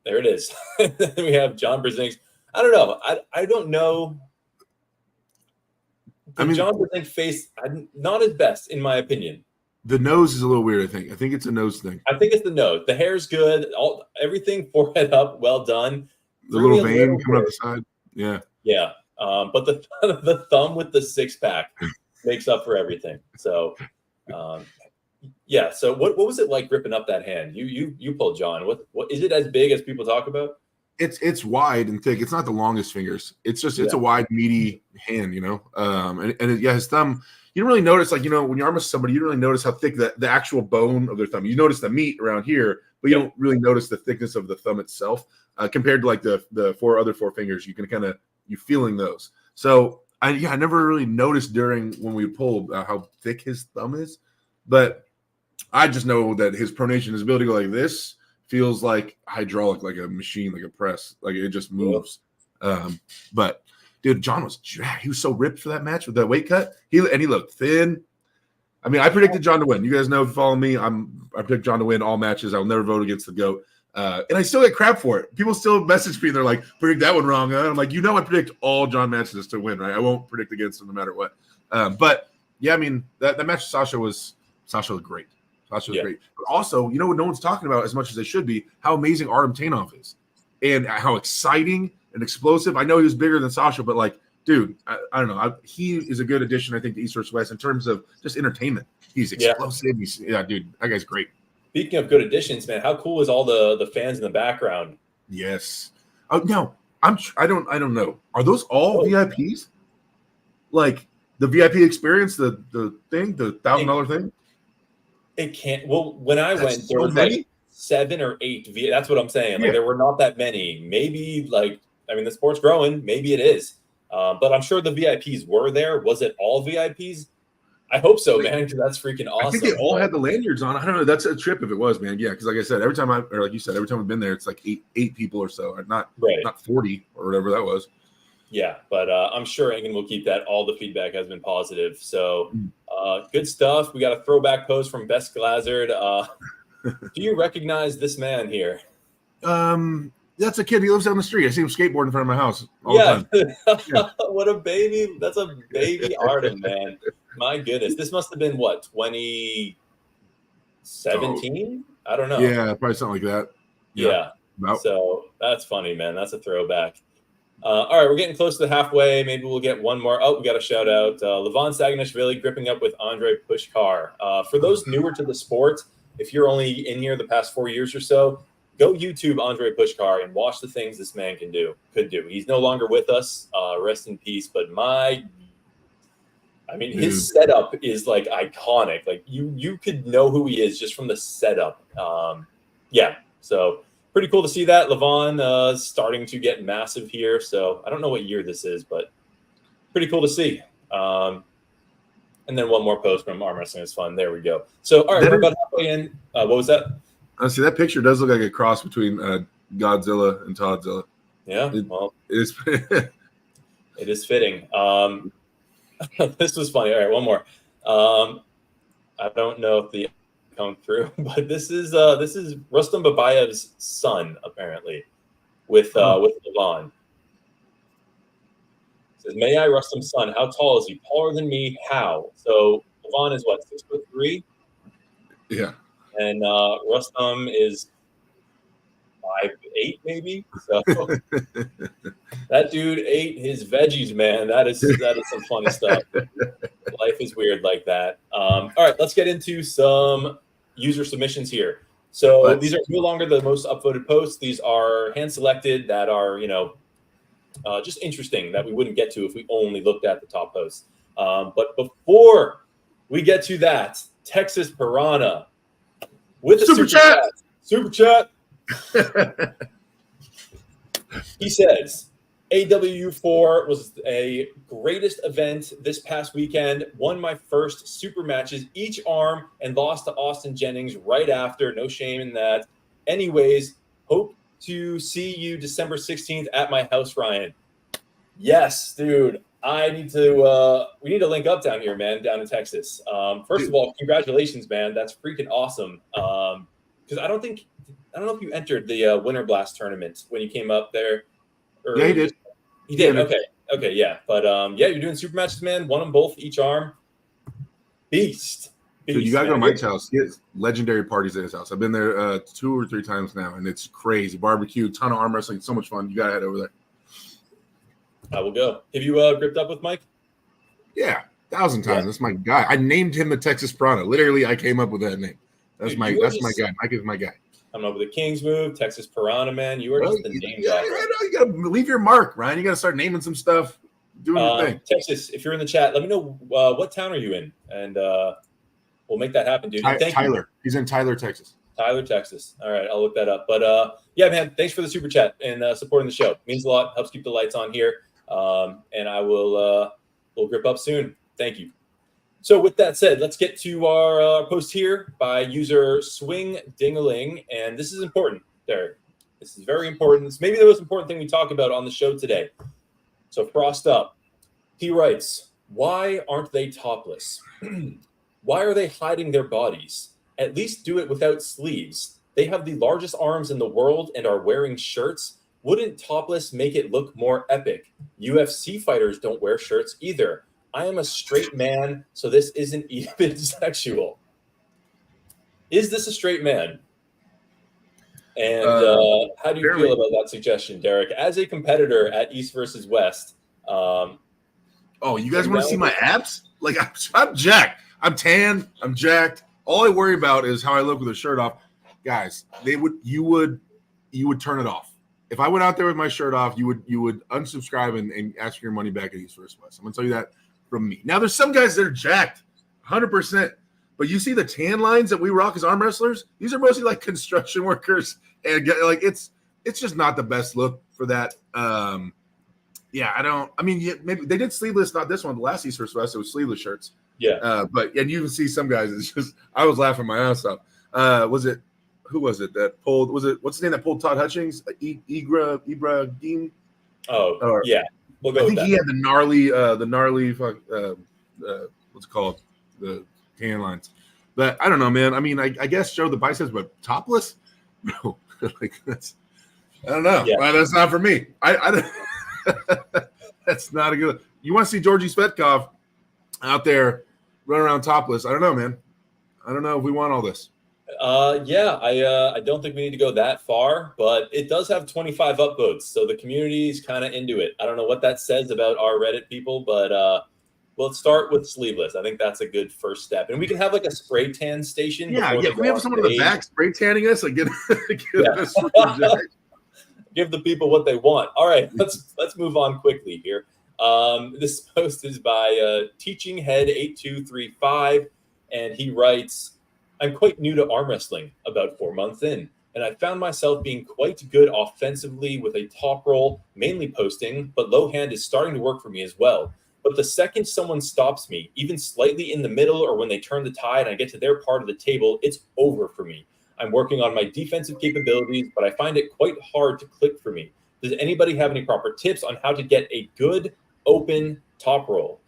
There it is. Then we have John Brzezinski. I don't know. I don't know. John Brzezinski face not his best, in my opinion. The nose is a little weird, I think. I think it's a nose thing. I think it's the nose. The hair's good. Everything forehead up, well done. The little vein coming up the side. Yeah. Yeah. But the thumb with the 6-pack makes up for everything. So yeah. So what was it like gripping up that hand? You pulled John. What is it as big as people talk about? It's wide and thick. It's not the longest fingers. It's just it's a wide, meaty hand, you know. His thumb. You don't really notice, like, you know, when you arm wrestle somebody, you don't really notice how thick the actual bone of their thumb. You notice the meat around here, but you don't really notice the thickness of the thumb itself compared to like the other four fingers. You can kind of feeling those. So I never really noticed when we pulled how thick his thumb is, but I just know that his pronation, his ability to go like this, feels like hydraulic, like a machine, like a press, like it just moves. But dude, John was jacked. He was so ripped for that match with that weight cut. He looked thin. I mean, I predicted John to win. You guys know, if you follow me, I predict John to win all matches. I'll never vote against the GOAT. And I still get crap for it. People still message me. They're like, predict that one wrong. And I'm like, I predict all John matches to win, right? I won't predict against him no matter what. But yeah, I mean, that match with Sasha was great. Sasha was great. But also, you know what no one's talking about as much as they should be, how amazing Artem Tainov is. And how exciting and explosive. I know he was bigger than Sasha, but like, dude, I don't know. He is a good addition, I think, to East vs. West in terms of just entertainment. He's explosive. Dude, that guy's great. Speaking of good additions, man, how cool is all the fans in the background? Yes. Oh no, I don't know. Are those all VIPs? Like the VIP experience, the thing, the $1,000 thing? It can't. Well, when I went, there was like 7 or 8. That's what I'm saying. Like there were not that many. Maybe the sport's growing. Maybe it is. But I'm sure the VIPs were there. Was it all VIPs? I hope so, man, because that's freaking awesome. I think they all had the lanyards on. I don't know. That's a trip if it was, man. Yeah, because like I said, every time like you said, every time we've been there, it's like eight people or so, not 40 or whatever that was. Yeah, but I'm sure Inan will keep that. All the feedback has been positive. So good stuff. We got a throwback post from Best Glazard. Do you recognize this man here? That's a kid. He lives down the street. I see him skateboarding in front of my house all the time. Yeah. What a baby. That's a baby Artem, man. My goodness. This must have been, what, 2017? I don't know. Yeah, probably something like that. Yeah. So that's funny, man. That's a throwback. All right, we're getting close to halfway. Maybe we'll get one more. Oh, we got a shout out. Lavon Saganishvili gripping up with Andre Pushkar. For those newer to the sport, if you're only in here the past 4 years or so, go YouTube Andre Pushkar and watch the things this man could do. He's no longer with us. Rest in peace. But his setup is like iconic. Like you could know who he is just from the setup. So pretty cool to see that. Lavon starting to get massive here. So I don't know what year this is, but pretty cool to see. And then one more post from Arm Wrestling is Fun. There we go. So all right, we're about halfway in. What was that? See, that picture does look like a cross between Godzilla and Toddzilla. Yeah, it is. It is fitting. This was funny. All right, one more. I don't know if the come through, but this is Rustam Babayev's son, apparently, with Lavon. It says, "May I, Rustam's son? How tall is he? Taller than me? How?" So Lavon is what, 6'3"? Yeah. And Rustam is 5'8", maybe. So that dude ate his veggies, man. That is some funny stuff. Life is weird like that. All right, let's get into some user submissions here. So these are no longer the most upvoted posts. These are hand selected that are, just interesting that we wouldn't get to if we only looked at the top posts. But before we get to that, Texas Piranha with a super chat. Super chat. He says, AWU4 was a greatest event this past weekend. Won my first super matches each arm and lost to Austin Jennings right after. No shame in that. Anyways, hope to see you December 16th at my house, Ryan. Yes, dude. We need to link up down here, man, down in Texas. First of all, congratulations, man. That's freaking awesome. Because I don't know if you entered the Winter Blast tournament when you came up there. Yeah, he did. He did. Okay, yeah. But yeah, you're doing super matches, man. Won them both, each arm. Beast. Dude, you gotta go to Mike's house. He has legendary parties at his house. I've been there 2 or 3 times now, and it's crazy. Barbecue, ton of arm wrestling, so much fun. You gotta head over there. I will go. Have you gripped up with Mike? Yeah, 1,000 times. Yeah. That's my guy. I named him the Texas Piranha. Literally, I came up with that name. That's my guy. Mike is my guy. Coming up with the King's move, Texas Piranha, man. You are just the name guy. You gotta leave your mark, Ryan. You gotta start naming some stuff. Doing your thing. Texas, if you're in the chat, let me know what town are you in, and we'll make that happen, dude. Tyler. He's in Tyler, Texas. Tyler, Texas. All right, I'll look that up. But yeah, man, thanks for the super chat and supporting the show. Means a lot. Helps keep the lights on here. And I will we'll grip up soon. Thank you. So with that said, let's get to our post here by user Swing Dingaling. And this is important, Derek. This is very important. It's maybe the most important thing we talk about on the show today. So frost up. He writes, why aren't they topless? Why are they hiding their bodies? At least do it without sleeves. They have the largest arms in the world and are wearing shirts. Wouldn't topless make it look more epic? UFC fighters don't wear shirts either. I am a straight man, so this isn't even sexual. Is this a straight man? And how do you feel about that suggestion, Derek? As a competitor at East versus West. You guys want to see my abs? Like, I'm jacked. I'm tan. I'm jacked. All I worry about is how I look with a shirt off. Guys, you would turn it off. If I went out there with my shirt off, you would unsubscribe and ask for your money back at East versus West. I'm gonna tell you that from me. Now, there's some guys that are jacked, 100%. But you see the tan lines that we rock as arm wrestlers? These are mostly like construction workers, and like it's just not the best look for that. Maybe they did sleeveless, not this one. The last East versus West, it was sleeveless shirts. Yeah. And you can see some guys. It's just I was laughing my ass off. Who was it that pulled? What's the name that pulled Todd Hutchings? Ibrahim. Yeah. We'll go. I think he had the gnarly what's it called? The tan lines. But I don't know, man. I mean, I guess show the biceps, but topless? No. Like that's I don't know. Yeah. Well, that's not for me. I that's not a good. You want to see Georgie Svetkov out there running around topless? I don't know, man. I don't know if we want all this. I don't think we need to go that far, but it does have 25 upvotes, so the community's kind of into it. I don't know what that says about our Reddit people, but let's start with sleeveless. I think that's a good first step, and we can have like a spray tan station. Yeah. We have someone in the back spray tanning us. Like, give the people what they want. All right, let's move on quickly here. This post is by Teaching Head 8235, and he writes, I'm quite new to arm wrestling, about 4 months in, and I found myself being quite good offensively with a top roll, mainly posting, but low hand is starting to work for me as well. But the second someone stops me, even slightly in the middle or when they turn the tide and I get to their part of the table, it's over for me. I'm working on my defensive capabilities, but I find it quite hard to click for me. Does anybody have any proper tips on how to get a good open top roll?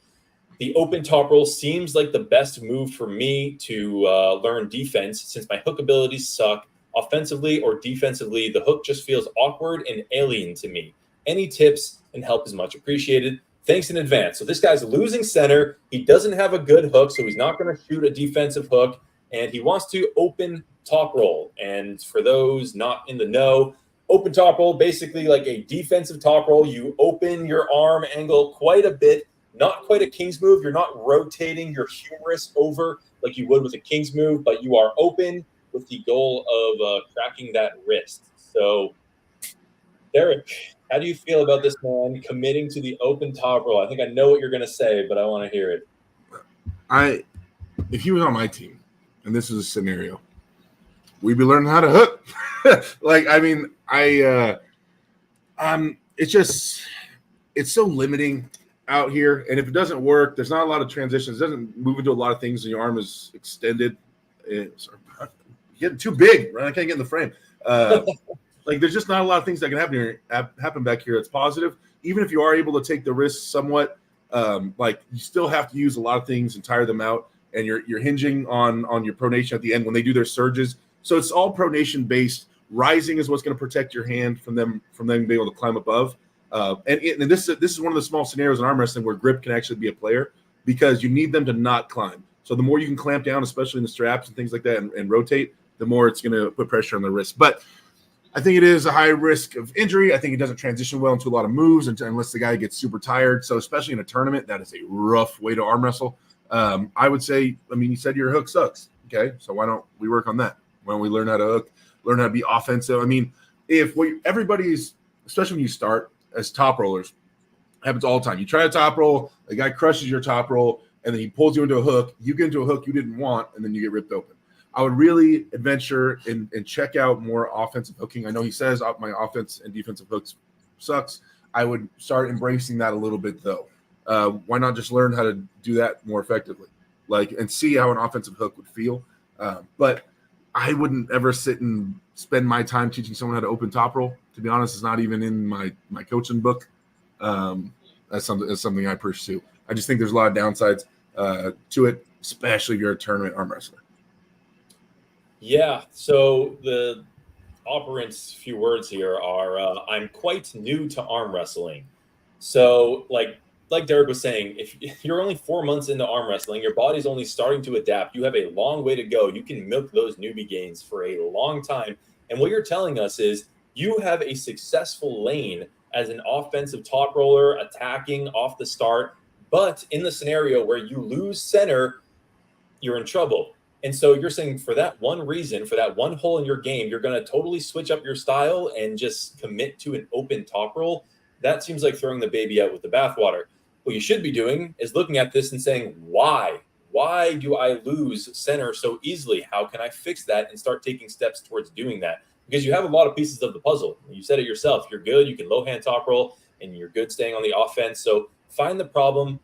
The open top roll seems like the best move for me to learn defense since my hook abilities suck. Offensively or defensively, the hook just feels awkward and alien to me. Any tips and help is much appreciated. Thanks in advance. So this guy's losing center. He doesn't have a good hook, so he's not going to shoot a defensive hook, and he wants to open top roll. And for those not in the know, open top roll, basically like a defensive top roll. You open your arm angle quite a bit, not quite a king's move. You're not rotating your humerus over like you would with a king's move, but you are open with the goal of cracking that wrist. So, Derek, how do you feel about this man committing to the open top roll? I think I know what you're going to say, but I want to hear it. If he was on my team, and this is a scenario, we'd be learning how to hook. It's so limiting out here. And if it doesn't work, there's not a lot of transitions. It doesn't move into a lot of things, and your arm is extended. It's getting too big, right? I can't get in the frame. There's just not a lot of things that can happen back here. It's positive. Even if you are able to take the wrist somewhat, you still have to use a lot of things and tire them out. And you're hinging on your pronation at the end when they do their surges. So it's all pronation based. Rising is what's going to protect your hand from them being able to climb above. And this is one of the small scenarios in arm wrestling where grip can actually be a player, because you need them to not climb. So the more you can clamp down, especially in the straps and things like that, and rotate, the more it's going to put pressure on the wrist. But I think it is a high risk of injury. I think it doesn't transition well into a lot of moves unless the guy gets super tired. So especially in a tournament, that is a rough way to arm wrestle. I would say, you said your hook sucks. Okay, so why don't we work on that? Why don't we learn how to hook, learn how to be offensive? Everybody's, especially when you start as top rollers, happens all the time. You try a top roll, the guy crushes your top roll, and then he pulls you into a hook. You get into a hook you didn't want, and then you get ripped open. I would really adventure and check out more offensive hooking. I know he says my offense and defensive hooks sucks. I would start embracing that a little bit, though. Why not just learn how to do that more effectively, and see how an offensive hook would feel? But I wouldn't ever sit and spend my time teaching someone how to open top roll. To be honest, it's not even in my coaching book. That's something I pursue. I just think there's a lot of downsides to it, especially if you're a tournament arm wrestler. Yeah, so the operant's few words here are, I'm quite new to arm wrestling. So, like Derek was saying, if you're only 4 months into arm wrestling, your body's only starting to adapt. You have a long way to go. You can milk those newbie gains for a long time. And what you're telling us is you have a successful lane as an offensive top roller, attacking off the start. But in the scenario where you lose center, you're in trouble. And so you're saying for that one reason, for that one hole in your game, you're going to totally switch up your style and just commit to an open top roll. That seems like throwing the baby out with the bathwater. What you should be doing is looking at this and saying, why? Why do I lose center so easily? How can I fix that and start taking steps towards doing that? Because you have a lot of pieces of the puzzle. You said it yourself. You're good. You can low hand top roll, and you're good staying on the offense. So find the problem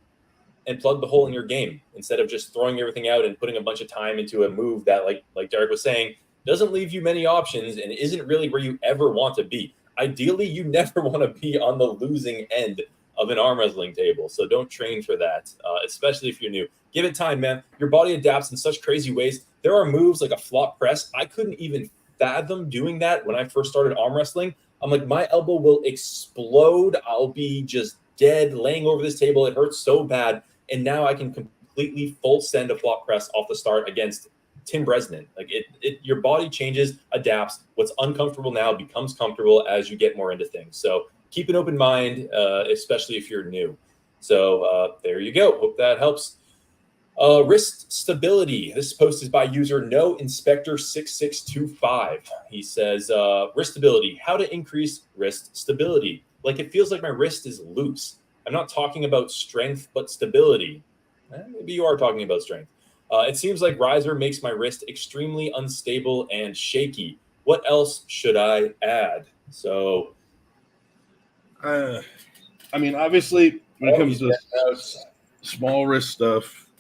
and plug the hole in your game instead of just throwing everything out and putting a bunch of time into a move that, like Derek was saying, doesn't leave you many options and isn't really where you ever want to be. Ideally, you never want to be on the losing end of an arm wrestling table. So don't train for that, especially if you're new. Give it time, man. Your body adapts in such crazy ways. There are moves like a flop press. I couldn't even fathom doing that when I first started arm wrestling. I'm like, my elbow will explode. I'll be just dead laying over this table. It hurts so bad. And now I can completely full send a flop press off the start against Tim Bresnan. Your body changes, adapts. What's uncomfortable now becomes comfortable as you get more into things. So keep an open mind, especially if you're new. So there you go. Hope that helps. Wrist stability. This post is by user NoInspector6625. He says, wrist stability, how to increase wrist stability. It feels like my wrist is loose. I'm not talking about strength, but stability. Maybe you are talking about strength. It seems like riser makes my wrist extremely unstable and shaky. What else should I add? So, obviously, when it comes to small wrist stuff,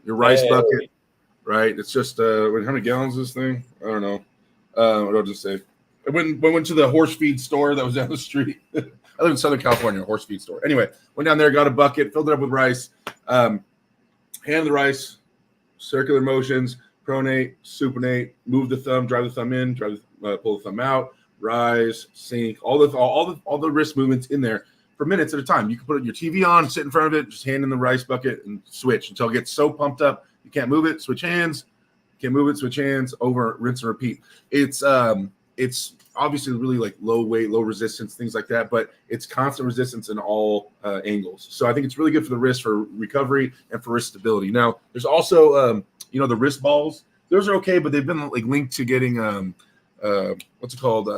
your rice bucket, right? It's just how many gallons is this thing? I don't know. What I'll just say. I went to the horse feed store that was down the street. I live in Southern California, a horse feed store. Anyway, went down there, got a bucket, filled it up with rice, hand the rice, circular motions, pronate, supinate, move the thumb, drive the thumb in, pull the thumb out, rise, sink, all the wrist movements in there for minutes at a time. You can put your TV on, sit in front of it, just hand in the rice bucket and switch until it gets so pumped up you can't move it. Switch hands, can't move it. Switch hands, over, rinse and repeat. It's obviously really like low weight, low resistance, things like that, but it's constant resistance in all angles. So I think it's really good for the wrist for recovery and for wrist stability. Now, there's also, the wrist balls. Those are okay, but they've been like linked to getting what's it called,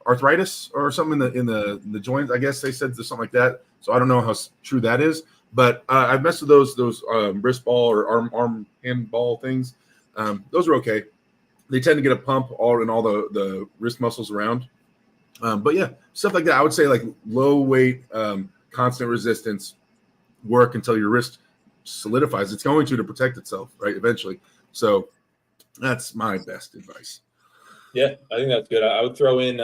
arthritis or something in the joints. I guess they said something like that. So I don't know how true that is, but I've messed with those wrist ball or arm hand ball things. Those are okay. They tend to get a pump all in all the wrist muscles around. But yeah, stuff like that. I would say like low weight, constant resistance work until your wrist solidifies. It's going to protect itself, right? Eventually. So that's my best advice. Yeah, I think that's good. I would throw in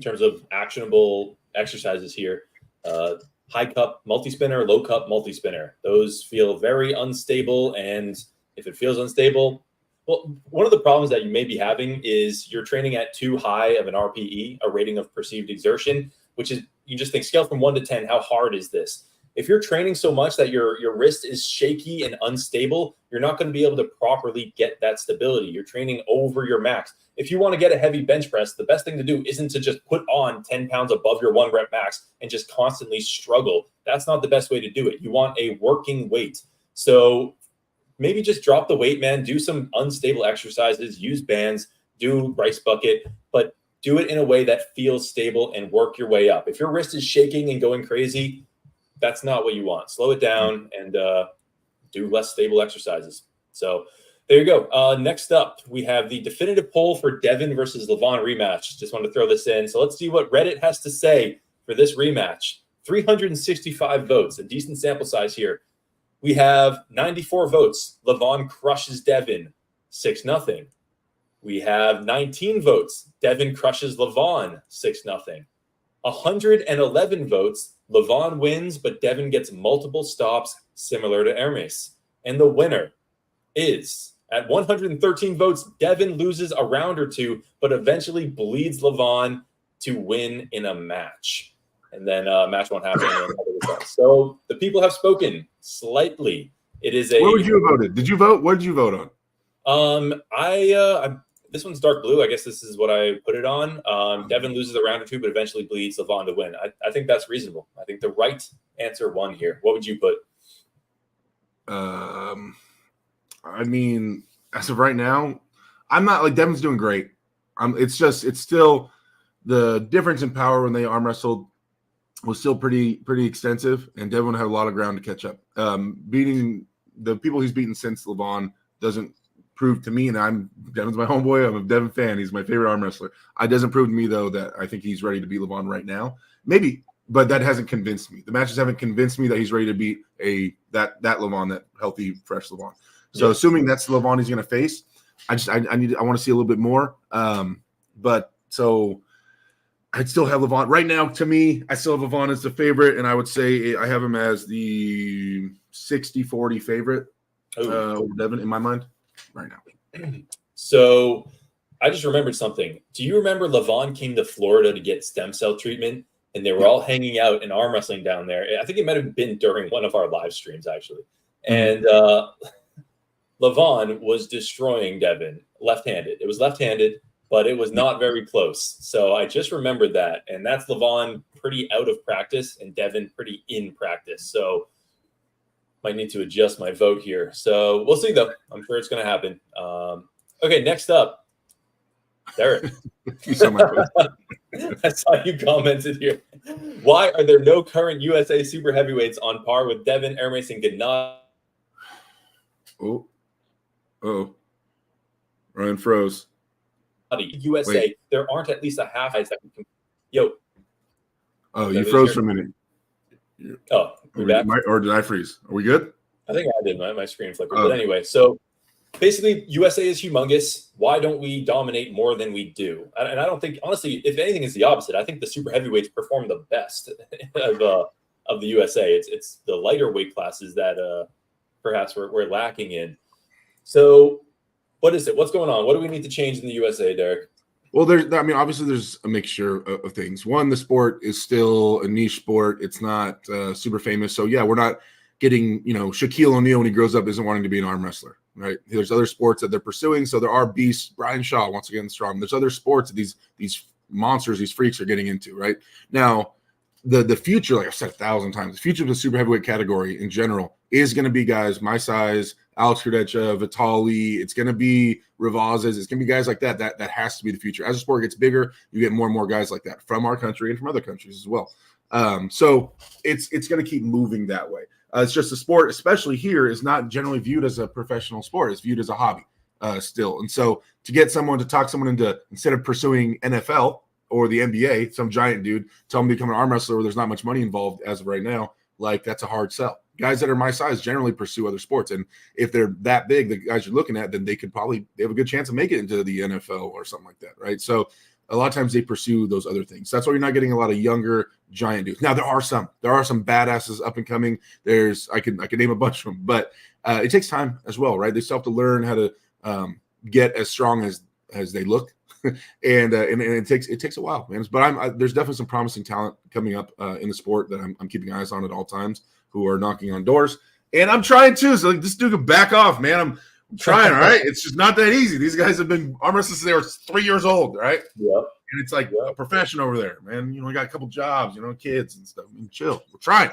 terms of actionable exercises here, high cup multi-spinner, low cup multi-spinner. Those feel very unstable. And if it feels unstable, well, one of the problems that you may be having is you're training at too high of an RPE, a rating of perceived exertion, which is, you just think scale from 1 to 10, how hard is this? If you're training so much that your wrist is shaky and unstable, you're not going to be able to properly get that stability. You're training over your max. If you want to get a heavy bench press, the best thing to do isn't to just put on 10 pounds above your 1 rep max and just constantly struggle. That's not the best way to do it. You want a working weight. So maybe just drop the weight, man. Do some unstable exercises, use bands, do rice bucket, but do it in a way that feels stable and work your way up. If your wrist is shaking and going crazy, that's not what you want. Slow it down and do less stable exercises. So there you go. Next up, we have the definitive poll for Devon versus Lavon rematch. Just wanted to throw this in. So let's see what Reddit has to say for this rematch. 365 votes, a decent sample size here. We have 94 votes. Lavon crushes Devon, 6-0. We have 19 votes. Devon crushes Lavon, 6-0. 111 votes. Lavon wins, but Devon gets multiple stops, similar to Hermes. And the winner is, at 113 votes, Devon loses a round or two, but eventually bleeds Lavon to win in a match. And then match won't happen. So the people have spoken slightly. It is a. Where would you have voted? Did you vote? What did you vote on? This one's dark blue. I guess this is what I put it on. Devon loses a round or two, but eventually bleeds Lavon to win. I think that's reasonable. I think the right answer won here. What would you put? I mean, as of right now, I'm not like Devon's doing great. It's still the difference in power when they arm wrestled was still pretty extensive, and Devon had a lot of ground to catch up. Beating the people he's beaten since Lavon doesn't prove to me, and Devon's my homeboy. I'm a Devon fan. He's my favorite arm wrestler. It doesn't prove to me though that I think he's ready to beat Lavon right now. Maybe, but that hasn't convinced me. The matches haven't convinced me that he's ready to beat that Lavon, that healthy, fresh Lavon. So assuming that's the Lavon he's going to face, I want to see a little bit more. But so I'd still have Lavon right now. To me, I still have Lavon as the favorite, and I would say I have him as the 60-40 favorite over Devon in my mind right now. So I just remembered something. Do you remember Lavon came to Florida to get stem cell treatment, and they were all hanging out and arm wrestling down there? I think it might have been during one of our live streams, actually. And Lavon was destroying Devon left-handed. It was left-handed, but it was not very close. So I just remembered that. And that's Lavon pretty out of practice and Devon pretty in practice. So might need to adjust my vote here. So we'll see, though. I'm sure it's going to happen. Okay, next up, Derek. You saw my vote. I saw you commented here. Why are there no current USA super heavyweights on par with Devon, Hermes, and Gennady? Oh, Ryan froze. USA, Wait. There aren't at least a half guys that can. Yo. Oh, you froze for a minute. Oh, or did I freeze? Are we good? I think I did. My screen flickered. But anyway, so basically, USA is humongous. Why don't we dominate more than we do? And I don't think, honestly, if anything, it's the opposite. I think the super heavyweights perform the best of the USA. It's the lighter weight classes that perhaps we're lacking in. So what is it? What's going on? What do we need to change in the USA, Derek? Well, obviously there's a mixture of things. One, the sport is still a niche sport. It's not super famous. So yeah, we're not getting, Shaquille O'Neal when he grows up isn't wanting to be an arm wrestler, right? There's other sports that they're pursuing. So there are beasts. Brian Shaw, once again, strong. There's other sports, these monsters these freaks are getting into. Right now, the future, like I've said 1,000 times, the future of the super heavyweight category in general is going to be guys my size, Alex Kudecha, Vitali. It's going to be Rivazes. It's going to be guys like that. That has to be the future. As the sport gets bigger, you get more and more guys like that from our country and from other countries as well. So it's going to keep moving that way. It's just the sport, especially here, is not generally viewed as a professional sport. It's viewed as a hobby still. And so to get someone to talk someone into, instead of pursuing NFL or the NBA, some giant dude, tell them to become an arm wrestler where there's not much money involved as of right now, like that's a hard sell. Guys that are my size generally pursue other sports. And if they're that big, the guys you're looking at, then they have a good chance of making it into the NFL or something like that, right? So a lot of times they pursue those other things. That's why you're not getting a lot of younger giant dudes. Now there are some badasses up and coming. I could name a bunch of them, but it takes time as well, right? They still have to learn how to get as strong as they look. and it takes a while, man. But there's definitely some promising talent coming up in the sport that I'm keeping eyes on at all times, who are knocking on doors. And I'm trying too. So like, this dude can back off, man. I'm trying, all right? It's just not that easy. These guys have been arm wrestlers since they were 3 years old, right? Yep. And it's like a profession over there, man. You know, we got a couple jobs, kids and stuff. I mean, chill. We're trying.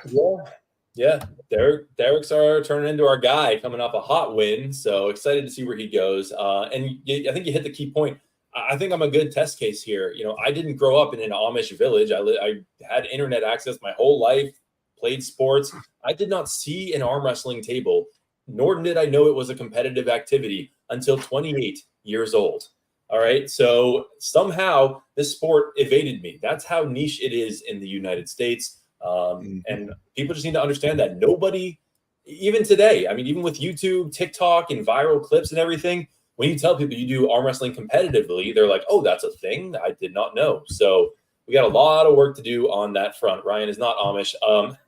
Yeah. Derek's turning into our guy coming off a hot win. So excited to see where he goes. And I think you hit the key point. I think I'm a good test case here. I didn't grow up in an Amish village. I had internet access my whole life, played sports. I did not see an arm wrestling table, nor did I know it was a competitive activity until 28 years old. All right. So somehow this sport evaded me. That's how niche it is in the United States. And people just need to understand that nobody, even today, I mean, even with YouTube, TikTok, and viral clips and everything, when you tell people you do arm wrestling competitively, they're like, oh, that's a thing? I did not know. So we got a lot of work to do on that front. Ryan is not Amish,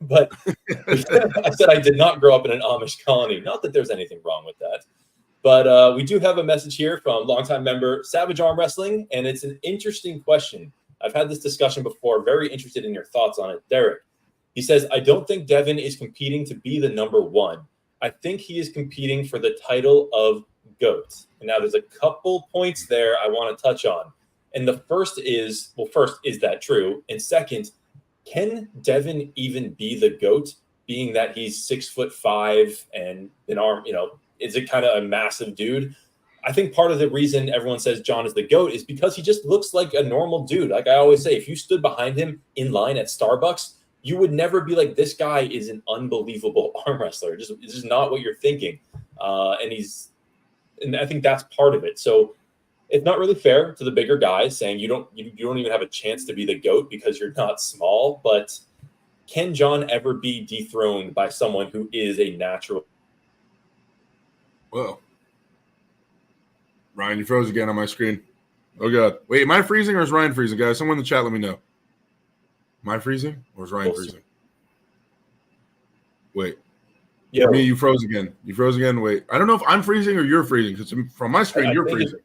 but I said I did not grow up in an Amish colony. Not that there's anything wrong with that. But we do have a message here from longtime member Savage Arm Wrestling, and it's an interesting question. I've had this discussion before. Very interested in your thoughts on it, Derek. He says, I don't think Devon is competing to be the number one. I think he is competing for the title of GOAT. And now there's a couple points there I want to touch on. And the first is, is that true? And second, can Devon even be the GOAT, being that he's 6'5" and an arm, is it kind of a massive dude? I think part of the reason everyone says John is the GOAT is because he just looks like a normal dude. Like I always say, if you stood behind him in line at Starbucks, you would never be like, this guy is an unbelievable arm wrestler. It's just not what you're thinking. And I think that's part of it. So it's not really fair to the bigger guys saying you don't even have a chance to be the GOAT because you're not small. But can John ever be dethroned by someone who is a natural? Whoa. Ryan, you froze again on my screen. Oh, God. Wait, am I freezing or is Ryan freezing? Guys, someone in the chat, let me know. Am I freezing or is Ryan freezing? Wait. Yeah. Me, you froze again. You froze again. Wait. I don't know if I'm freezing or you're freezing because from my screen, you're freezing.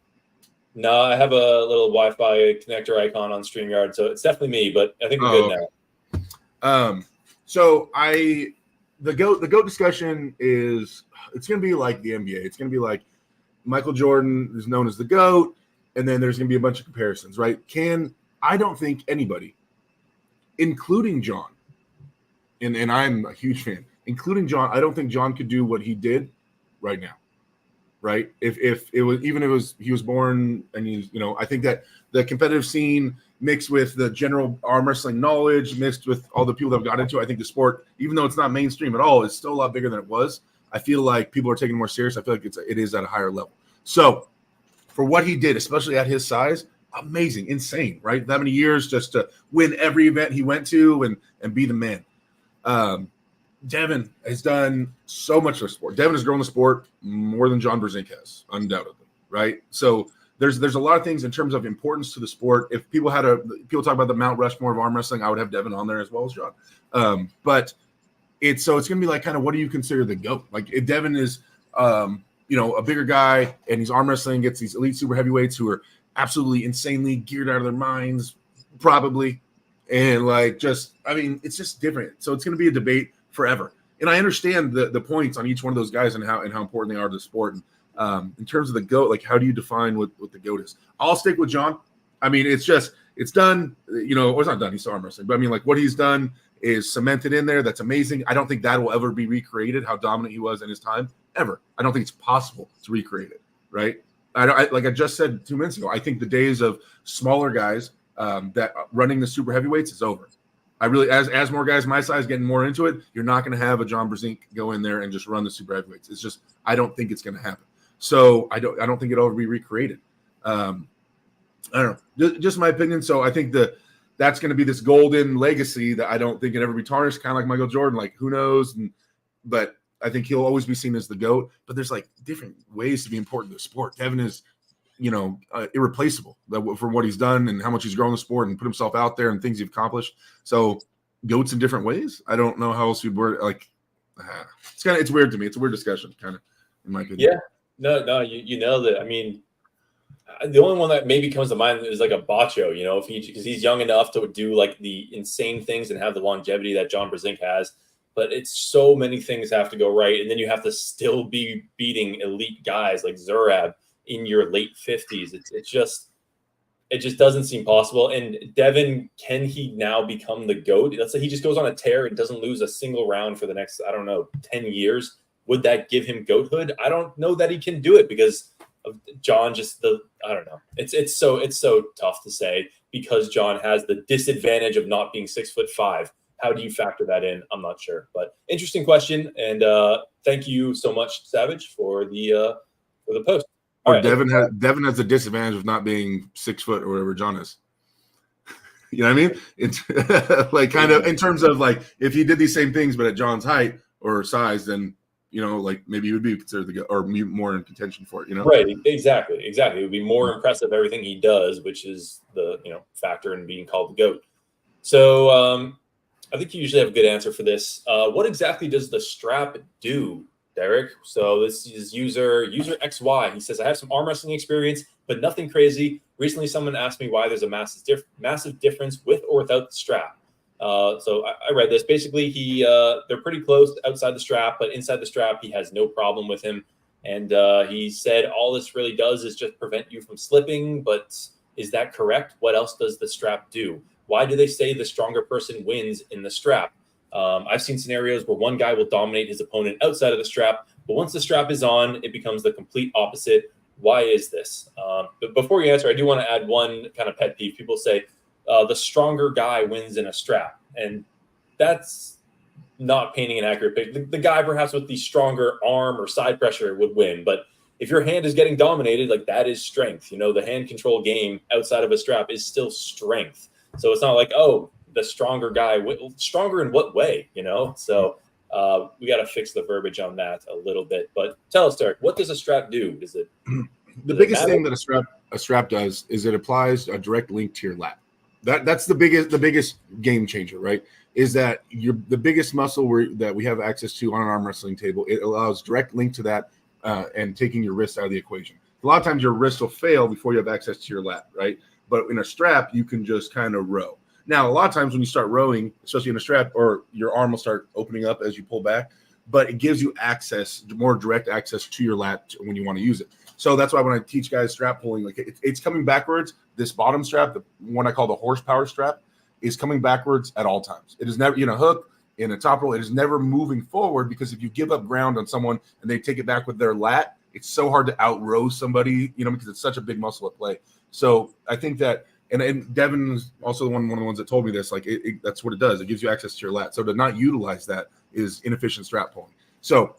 No, I have a little Wi-Fi connector icon on StreamYard, so it's definitely me, but I think we're good now. So the GOAT discussion is, it's going to be like the NBA. It's going to be like Michael Jordan is known as the GOAT, and then there's going to be a bunch of comparisons, right? I don't think anybody, including John, and I'm a huge fan, including John, I don't think John could do what he did right now, right? If he was born and he's, I think that the competitive scene mixed with the general arm wrestling knowledge, mixed with all the people that have got into it, I think the sport, even though it's not mainstream at all, is still a lot bigger than it was. I feel like people are taking it more serious. I feel like it is at a higher level. So for what he did, especially at his size, amazing, insane, right? That many years just to win every event he went to and be the man. Devon has done so much for the sport. Devon has grown the sport more than John Brzezinski has, undoubtedly, right? So there's a lot of things in terms of importance to the sport. If people talk about the Mount Rushmore of arm wrestling, I would have Devon on there as well as John. But it's going to be like, kind of, what do you consider the GOAT? Like, if Devon is, a bigger guy and he's arm wrestling, gets these elite super heavyweights who are absolutely insanely geared out of their minds, probably. And it's just different. So it's going to be a debate forever. And I understand the points on each one of those guys and how important they are to the sport. And in terms of the GOAT, like, how do you define what the GOAT is? I'll stick with John. I mean, it's just, it's done, or it's not done. He's still arm wrestling, but I mean, like what he's done is cemented in there. That's amazing. I don't think that will ever be recreated. How dominant he was in his time, ever. I don't think it's possible to recreate it. Right? Like I just said 2 minutes ago. I think the days of smaller guys that running the super heavyweights is over. I really, as more guys my size getting more into it, you're not going to have a John Brzezinski go in there and just run the super heavyweights. It's just, I don't think it's going to happen. So I don't think it'll ever be recreated. I don't know, just my opinion. So I think that's going to be this golden legacy that I don't think it ever be tarnished. Kind of like Michael Jordan, like who knows? But I think he'll always be seen as the GOAT. But there's like different ways to be important to the sport. Devon is, irreplaceable for what he's done and how much he's grown the sport and put himself out there and things he's accomplished. So GOATs in different ways. I don't know how else you'd word it's weird to me. It's a weird discussion, kind of, in my opinion. Yeah, no, you nailed it. I mean, the only one that maybe comes to mind is like a Bacho, because he's young enough to do like the insane things and have the longevity that John Brzezinski has. But it's so many things have to go right, and then you have to still be beating elite guys like Zurab in your late 50s. It just doesn't seem possible. And Devon, can he now become the GOAT? Let's say he just goes on a tear and doesn't lose a single round for the next, 10 years. Would that give him GOAThood? I don't know that he can do it because of John. I don't know. It's so tough to say because John has the disadvantage of not being 6'5". How do you factor that in? I'm not sure, but interesting question. And thank you so much, Savage, for the post. Or right. Devon has the disadvantage of not being 6 foot or whatever John is. You know what I mean? It's like kind of in terms of like if he did these same things but at John's height or size, then like maybe he would be considered the or more in contention for it. Right? Exactly. It would be more impressive everything he does, which is the factor in being called the GOAT. So I think you usually have a good answer for this. What exactly does the strap do, Derek? So this is user XY. He says, I have some arm wrestling experience, but nothing crazy. Recently, someone asked me why there's a massive difference with or without the strap. So I read this. Basically, they're pretty close outside the strap, but inside the strap, he has no problem with him. And he said all this really does is just prevent you from slipping. But is that correct? What else does the strap do? Why do they say the stronger person wins in the strap? I've seen scenarios where one guy will dominate his opponent outside of the strap, but once the strap is on, it becomes the complete opposite. Why is this? But before you answer, I do want to add one kind of pet peeve. People say the stronger guy wins in a strap, and that's not painting an accurate picture. The guy perhaps with the stronger arm or side pressure would win, but if your hand is getting dominated, like that is strength. The hand control game outside of a strap is still strength. So it's not like, the stronger guy, stronger in what way, So we got to fix the verbiage on that a little bit. But tell us, Derek, what does a strap do? Is it the biggest thing that a strap does is it applies a direct link to your lat. That's the biggest game changer, right? Is that the biggest muscle that we have access to on an arm wrestling table. It allows direct link to that and taking your wrist out of the equation. A lot of times your wrist will fail before you have access to your lat, right? But in a strap, you can just kind of row. Now, a lot of times when you start rowing, especially in a strap, or your arm will start opening up as you pull back, but it gives you more direct access to your lat when you want to use it. So that's why when I teach guys strap pulling, like it's coming backwards. This bottom strap, the one I call the horsepower strap, is coming backwards at all times. It is never in a hook, in a top roll. It is never moving forward because if you give up ground on someone and they take it back with their lat, it's so hard to out-row somebody, because it's such a big muscle at play. So I think that, and Devon is also one of the ones that told me this, like that's what it does. It gives you access to your lat. So to not utilize that is inefficient strap pulling. So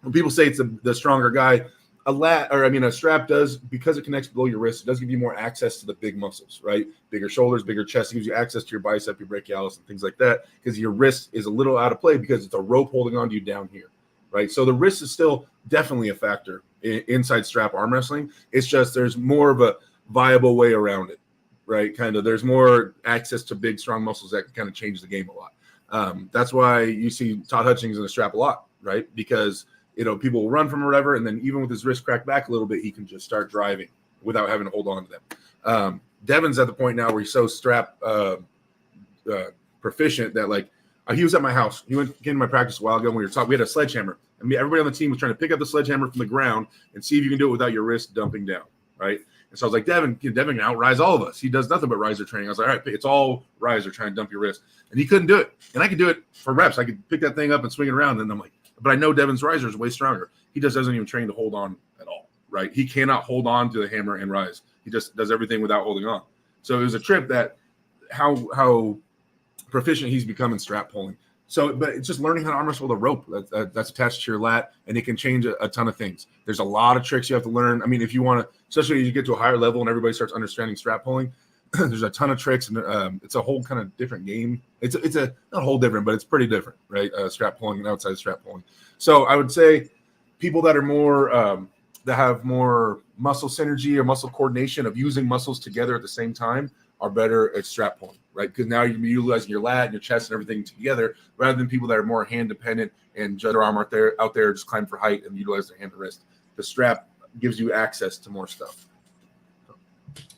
when people say it's the stronger guy, a strap does, because it connects below your wrist, it does give you more access to the big muscles, right? Bigger shoulders, bigger chest. It gives you access to your bicep, your brachialis, and things like that, because your wrist is a little out of play because it's a rope holding on to you down here, right? So the wrist is still definitely a factor inside strap arm wrestling. It's just there's more of a viable way around it, right? Kind of there's more access to big, strong muscles that can kind of change the game a lot. That's why you see Todd Hutchings in a strap a lot, right? Because people will run from whatever, and then even with his wrist cracked back a little bit, he can just start driving without having to hold on to them. Devon's at the point now where he's so strap proficient that like he was at my house. He went into my practice a while ago. And we had a sledgehammer. I mean, everybody on the team was trying to pick up the sledgehammer from the ground and see if you can do it without your wrist dumping down, right? And so I was like, Devon can out-rise all of us. He does nothing but riser training. I was like, all right, it's all riser trying to dump your wrist. And he couldn't do it. And I could do it for reps. I could pick that thing up and swing it around. And I'm like, but I know Devon's riser is way stronger. He just doesn't even train to hold on at all, right? He cannot hold on to the hammer and rise. He just does everything without holding on. So it was a trip that how proficient he's become in strap pulling. So, but it's just learning how to arm wrestle with a rope that's attached to your lat, and it can change a ton of things. There's a lot of tricks you have to learn. I mean, if you want to, especially as you get to a higher level and everybody starts understanding strap pulling, there's a ton of tricks, and it's a whole kind of different game. It's not a whole different, but it's pretty different, right? Strap pulling and outside strap pulling. So I would say people that are more that have more muscle synergy or muscle coordination of using muscles together at the same time are better at strap pulling, right? Because now you're utilizing your lat and your chest and everything together, rather than people that are more hand dependent and just their arm out there just climb for height and utilize their hand and wrist. The strap gives you access to more stuff.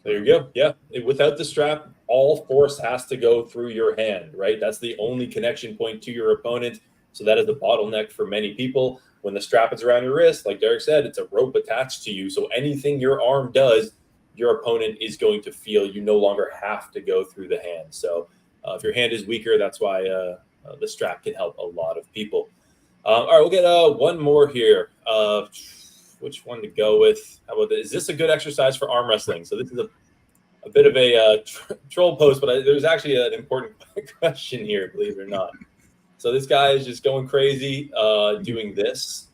There you go. Yeah. Without the strap, all force has to go through your hand, right? That's the only connection point to your opponent. So that is the bottleneck for many people. When the strap is around your wrist, like Derek said, it's a rope attached to you. So anything your arm does, your opponent is going to feel. You no longer have to go through the hand. So if your hand is weaker, that's why the strap can help a lot of people. All right, we'll get one more here. Which one to go with? How about this? Is this a good exercise for arm wrestling? So this is a bit of a troll post, but there's actually an important question here, believe it or not. So this guy is just going crazy doing this.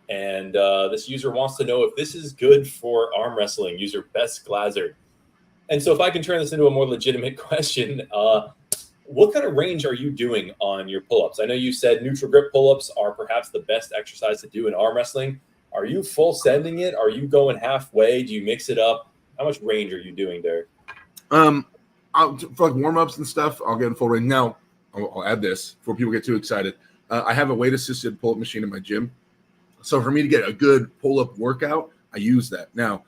And this user wants to know if this is good for arm wrestling, user Best Glazer. And so if I can turn this into a more legitimate question, what kind of range are you doing on your pull-ups? I know you said neutral grip pull-ups are perhaps the best exercise to do in arm wrestling. Are you full sending it? Are you going halfway? Do you mix it up? How much range are you doing, Derek? For like warm-ups and stuff, I'll get in full range. Now, I'll add this before people get too excited. I have a weight-assisted pull-up machine in my gym. So for me to get a good pull-up workout, I use that. Now,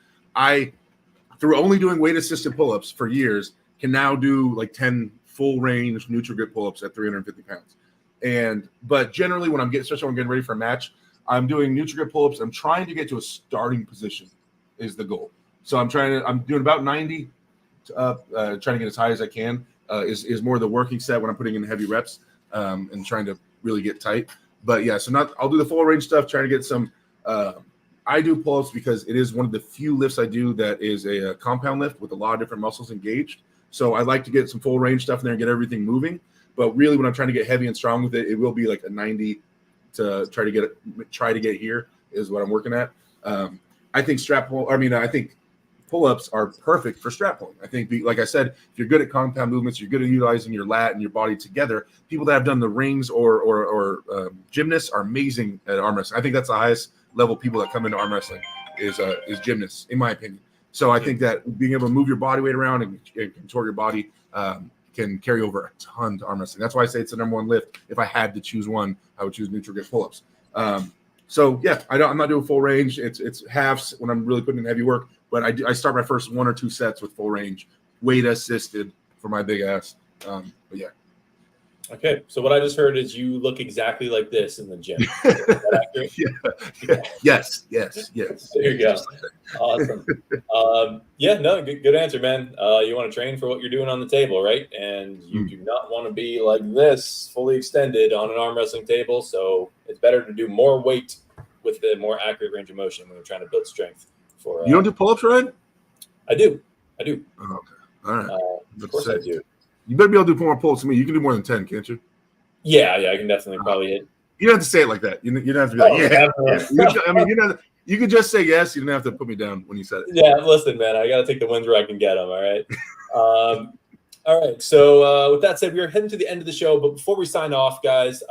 through only doing weight-assisted pull-ups for years, can now do like 10 full-range neutral grip pull-ups at 350 pounds. But generally, especially when I'm getting ready for a match, I'm doing neutral grip pull-ups. I'm trying to get to a starting position is the goal. So I'm doing about 90, trying to get as high as I can. Is more the working set when I'm putting in heavy reps and trying to really get tight. But yeah, I'll do the full range stuff, trying to get some. I do pull-ups because it is one of the few lifts I do that is a compound lift with a lot of different muscles engaged. So I like to get some full range stuff in there and get everything moving. But really, when I'm trying to get heavy and strong with it, it will be like a 90 to try to get here is what I'm working at. I think I think pull-ups are perfect for strap pulling. I think, like I said, if you're good at compound movements, you're good at utilizing your lat and your body together. People that have done the rings or gymnasts are amazing at arm wrestling. I think that's the highest level people that come into arm wrestling is gymnasts, in my opinion. So I think that being able to move your body weight around and contort your body can carry over a ton to arm wrestling. That's why I say it's the number one lift. If I had to choose one, I would choose neutral grip pull-ups. So yeah, I'm not doing full range. It's halves when I'm really putting in heavy work. But I start my first 1 or 2 sets with full range, weight assisted for my big ass. But yeah. Okay, so what I just heard is you look exactly like this in the gym. Is that accurate? Yeah. Yes. There you go. Awesome. Good answer, man. You want to train for what you're doing on the table, right? And you do not want to be like this, fully extended on an arm wrestling table. So it's better to do more weight with a more accurate range of motion when you're trying to build strength. You don't do pull-ups, Ryan? I do. Oh, okay. All right. Of course I do. You better be able to do more pull-ups than me. You can do more than 10, can't you? Yeah, I can definitely probably hit. You don't have to say it like that. You don't have to be like, you could just say yes. You don't have to put me down when you said it. Yeah, listen, man, I got to take the wins where I can get them, all right? All right, so with that said, we are heading to the end of the show. But before we sign off, guys,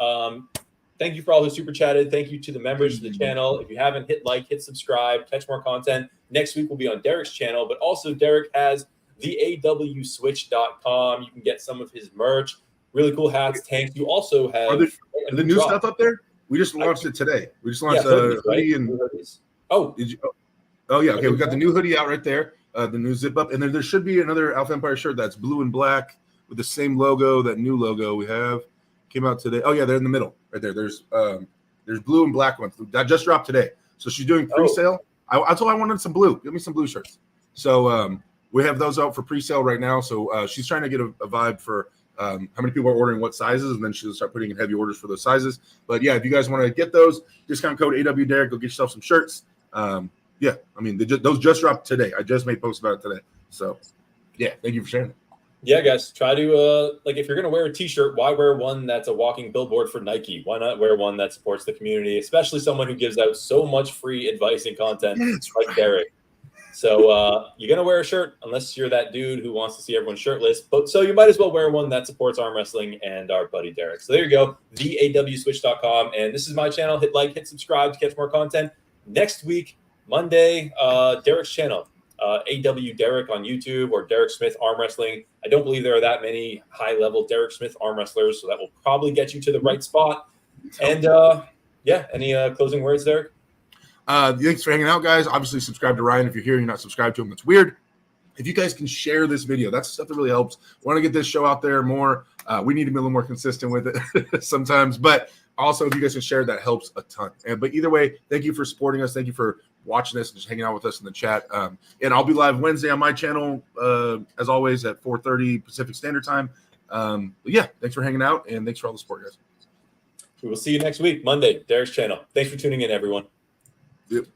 thank you for all who super chatted. Thank you to the members of the channel. If you haven't, hit like, hit subscribe, catch more content. Next week will be on Derek's channel, but also Derek has the awswitch.com. You can get some of his merch. Really cool hats, tanks. You also have are the new stuff up there? We just launched it today. We just launched a hoodie and oh, did you? Oh yeah, okay. We got the new hoodie out right there. The new zip up, and then there should be another Alpha Empire shirt that's blue and black with the same logo. That new logo we have came out today. Oh yeah, they're in the middle right there. There's blue and black ones that just dropped today. So she's doing pre-sale. I told her I wanted some blue. Give me some blue shirts. So we have those out for pre-sale right now. So she's trying to get a vibe for how many people are ordering what sizes, and then she'll start putting in heavy orders for those sizes. But yeah, if you guys want to get those, discount code AWDerek, go get yourself some shirts. Yeah, I mean, those just dropped today. I just made posts about it today. So yeah, thank you for sharing it. Yeah, guys, try to like if you're gonna wear a T-shirt, why wear one that's a walking billboard for Nike? Why not wear one that supports the community, especially someone who gives out so much free advice and content like Derek? So you're gonna wear a shirt unless you're that dude who wants to see everyone shirtless. But so you might as well wear one that supports arm wrestling and our buddy Derek. So there you go, theawswitch.com, and this is my channel. Hit like, hit subscribe to catch more content. Next week, Monday, Derek's channel. AW Derek on YouTube or Derek Smith Arm Wrestling. I don't believe there are that many high-level Derek Smith arm wrestlers, so that will probably get you to the right spot. And yeah, any closing words, Derek? Thanks for hanging out, guys. Obviously, subscribe to Ryan if you're here and you're not subscribed to him. That's weird. If you guys can share this video, that's stuff that really helps. Want to get this show out there more. We need to be a little more consistent with it sometimes, but also if you guys can share, that helps a ton. But either way, thank you for supporting us. Thank you for watching this and just hanging out with us in the chat. And I'll be live Wednesday on my channel, as always, at 4:30 Pacific Standard Time. But yeah, thanks for hanging out, and thanks for all the support, guys. We will see you next week, Monday, Derek's channel. Thanks for tuning in, everyone. Yep.